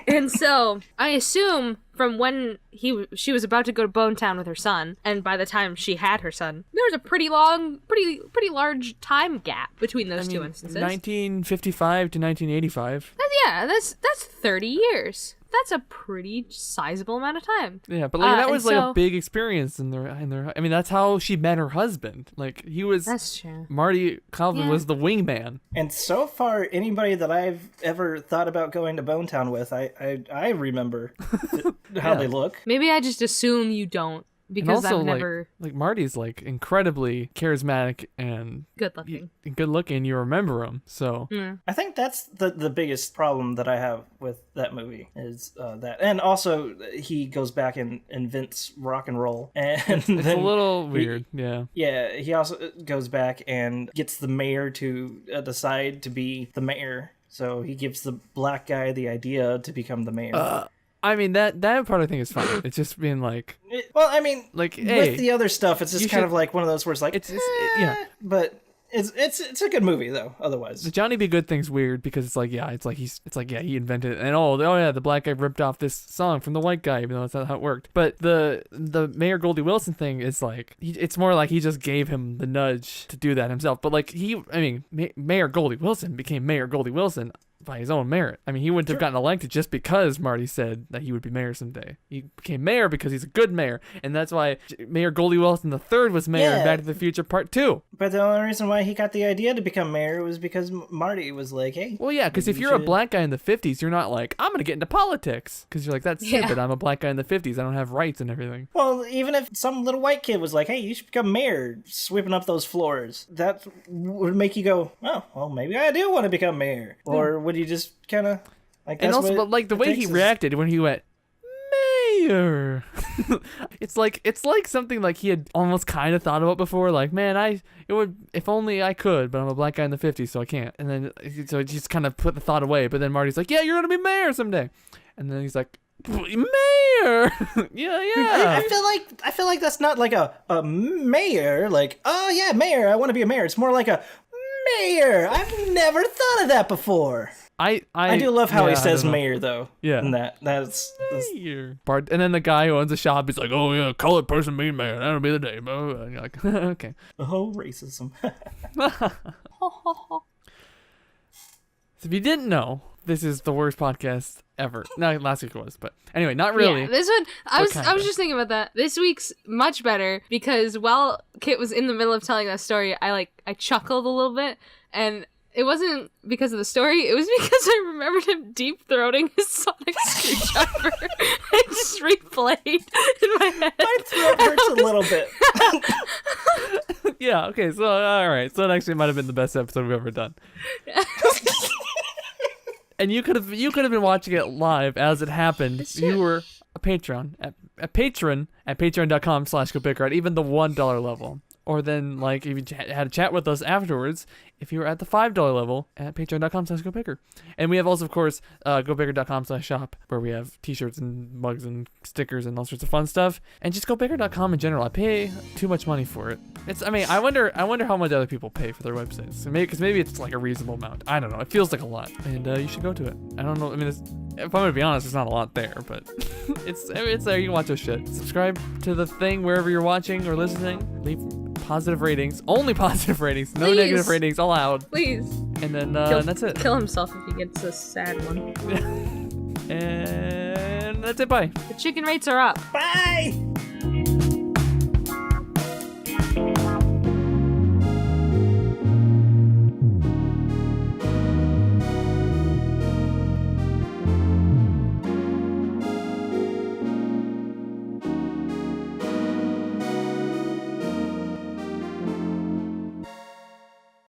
And so I assume from when she was about to go to Bonetown with her son, and by the time she had her son, there was a pretty large time gap between those two instances. 1955 to 1985. That's 30 years. That's a pretty sizable amount of time. Yeah, but like that was like a big experience in their. I mean, that's how she met her husband. Like he was. That's true. Marty Calvin was the wingman. And so far, anybody that I've ever thought about going to Bonetown with, I remember how they look. Maybe I just assume you don't. Because and also, I've never like Marty's like incredibly charismatic and good looking. You remember him, so I think that's the biggest problem that I have with that movie is that, and also he goes back and invents rock and roll, and it's a little weird. Yeah. He also goes back and gets the mayor to decide to be the mayor. So he gives the black guy the idea to become the mayor. I mean, that part I think is fine. It's just being like... Well, I mean, like, hey, with the other stuff, it's just kind of like one of those where it's like, yeah. But it's a good movie, though, otherwise. The Johnny Be Good thing's weird because it's like, yeah, he invented it. And oh yeah, the black guy ripped off this song from the white guy, even though that's not how it worked. But the Mayor Goldie Wilson thing is like, it's more like he just gave him the nudge to do that himself. But like, Mayor Goldie Wilson became Mayor Goldie Wilson by his own merit. I mean, he wouldn't have gotten elected just because Marty said that he would be mayor someday. He became mayor because he's a good mayor, and that's why Mayor Goldie Wilson III was mayor in Back to the Future Part 2. But the only reason why he got the idea to become mayor was because Marty was like, hey. Well, yeah, because if you're a black guy in the 50s, you're not like, I'm going to get into politics. Because you're like, that's stupid. I'm a black guy in the 50s. I don't have rights and everything. Well, even if some little white kid was like, hey, you should become mayor, sweeping up those floors, that would make you go, oh, well, maybe I do want to become mayor. Or would you just kind of like... And also, but like the way he reacted when he went, mayor, it's like something like he had almost kind of thought about before. Like, man, it would, if only I could, but I'm a black guy in the 50s, so I can't. And then so he just kind of put the thought away. But then Marty's like, yeah, you're gonna be mayor someday. And then he's like, mayor. yeah. I feel like that's not like a mayor. Like, oh yeah, mayor. I want to be a mayor. It's more like a mayor. I've never thought of that before. I do love how he says mayor though. Yeah. And that's mayor. And then the guy who owns the shop is like, oh yeah, colored person being mayor. That'll be the day. And you're like, okay. Oh, racism. So if you didn't know, this is the worst podcast ever. No, last week was, but anyway, not really. Yeah, this one, I was just thinking about that. This week's much better because while Kit was in the middle of telling that story, I chuckled a little bit, and it wasn't because of the story, it was because I remembered him deep-throating his sonic screwdriver. It just replayed in my head. My throat hurts a little bit. Yeah, okay, so, alright. So it actually might have been the best episode we've ever done. And you could have been watching it live as it happened. You were a patron at patreon.com/GoBicker at even the $1 level. Or then, like, if you had a chat with us afterwards, if you were at the $5 level at patreon.com/GoBicker. And we have also, of course, GoBicker.com/shop, where we have t-shirts and mugs and stickers and all sorts of fun stuff. And just GoBicker.com in general. I pay too much money for it. I wonder how much other people pay for their websites. Because maybe it's like a reasonable amount. I don't know. It feels like a lot. And you should go to it. I don't know. I mean, if I'm going to be honest, there's not a lot there, but it's there. You can watch those shit. Subscribe to the thing wherever you're watching or listening. Leave positive ratings. Only positive ratings. No negative ratings allowed. Please. And then that's it. Kill himself if he gets a sad one. And that's it. Bye. The chicken rates are up. Bye!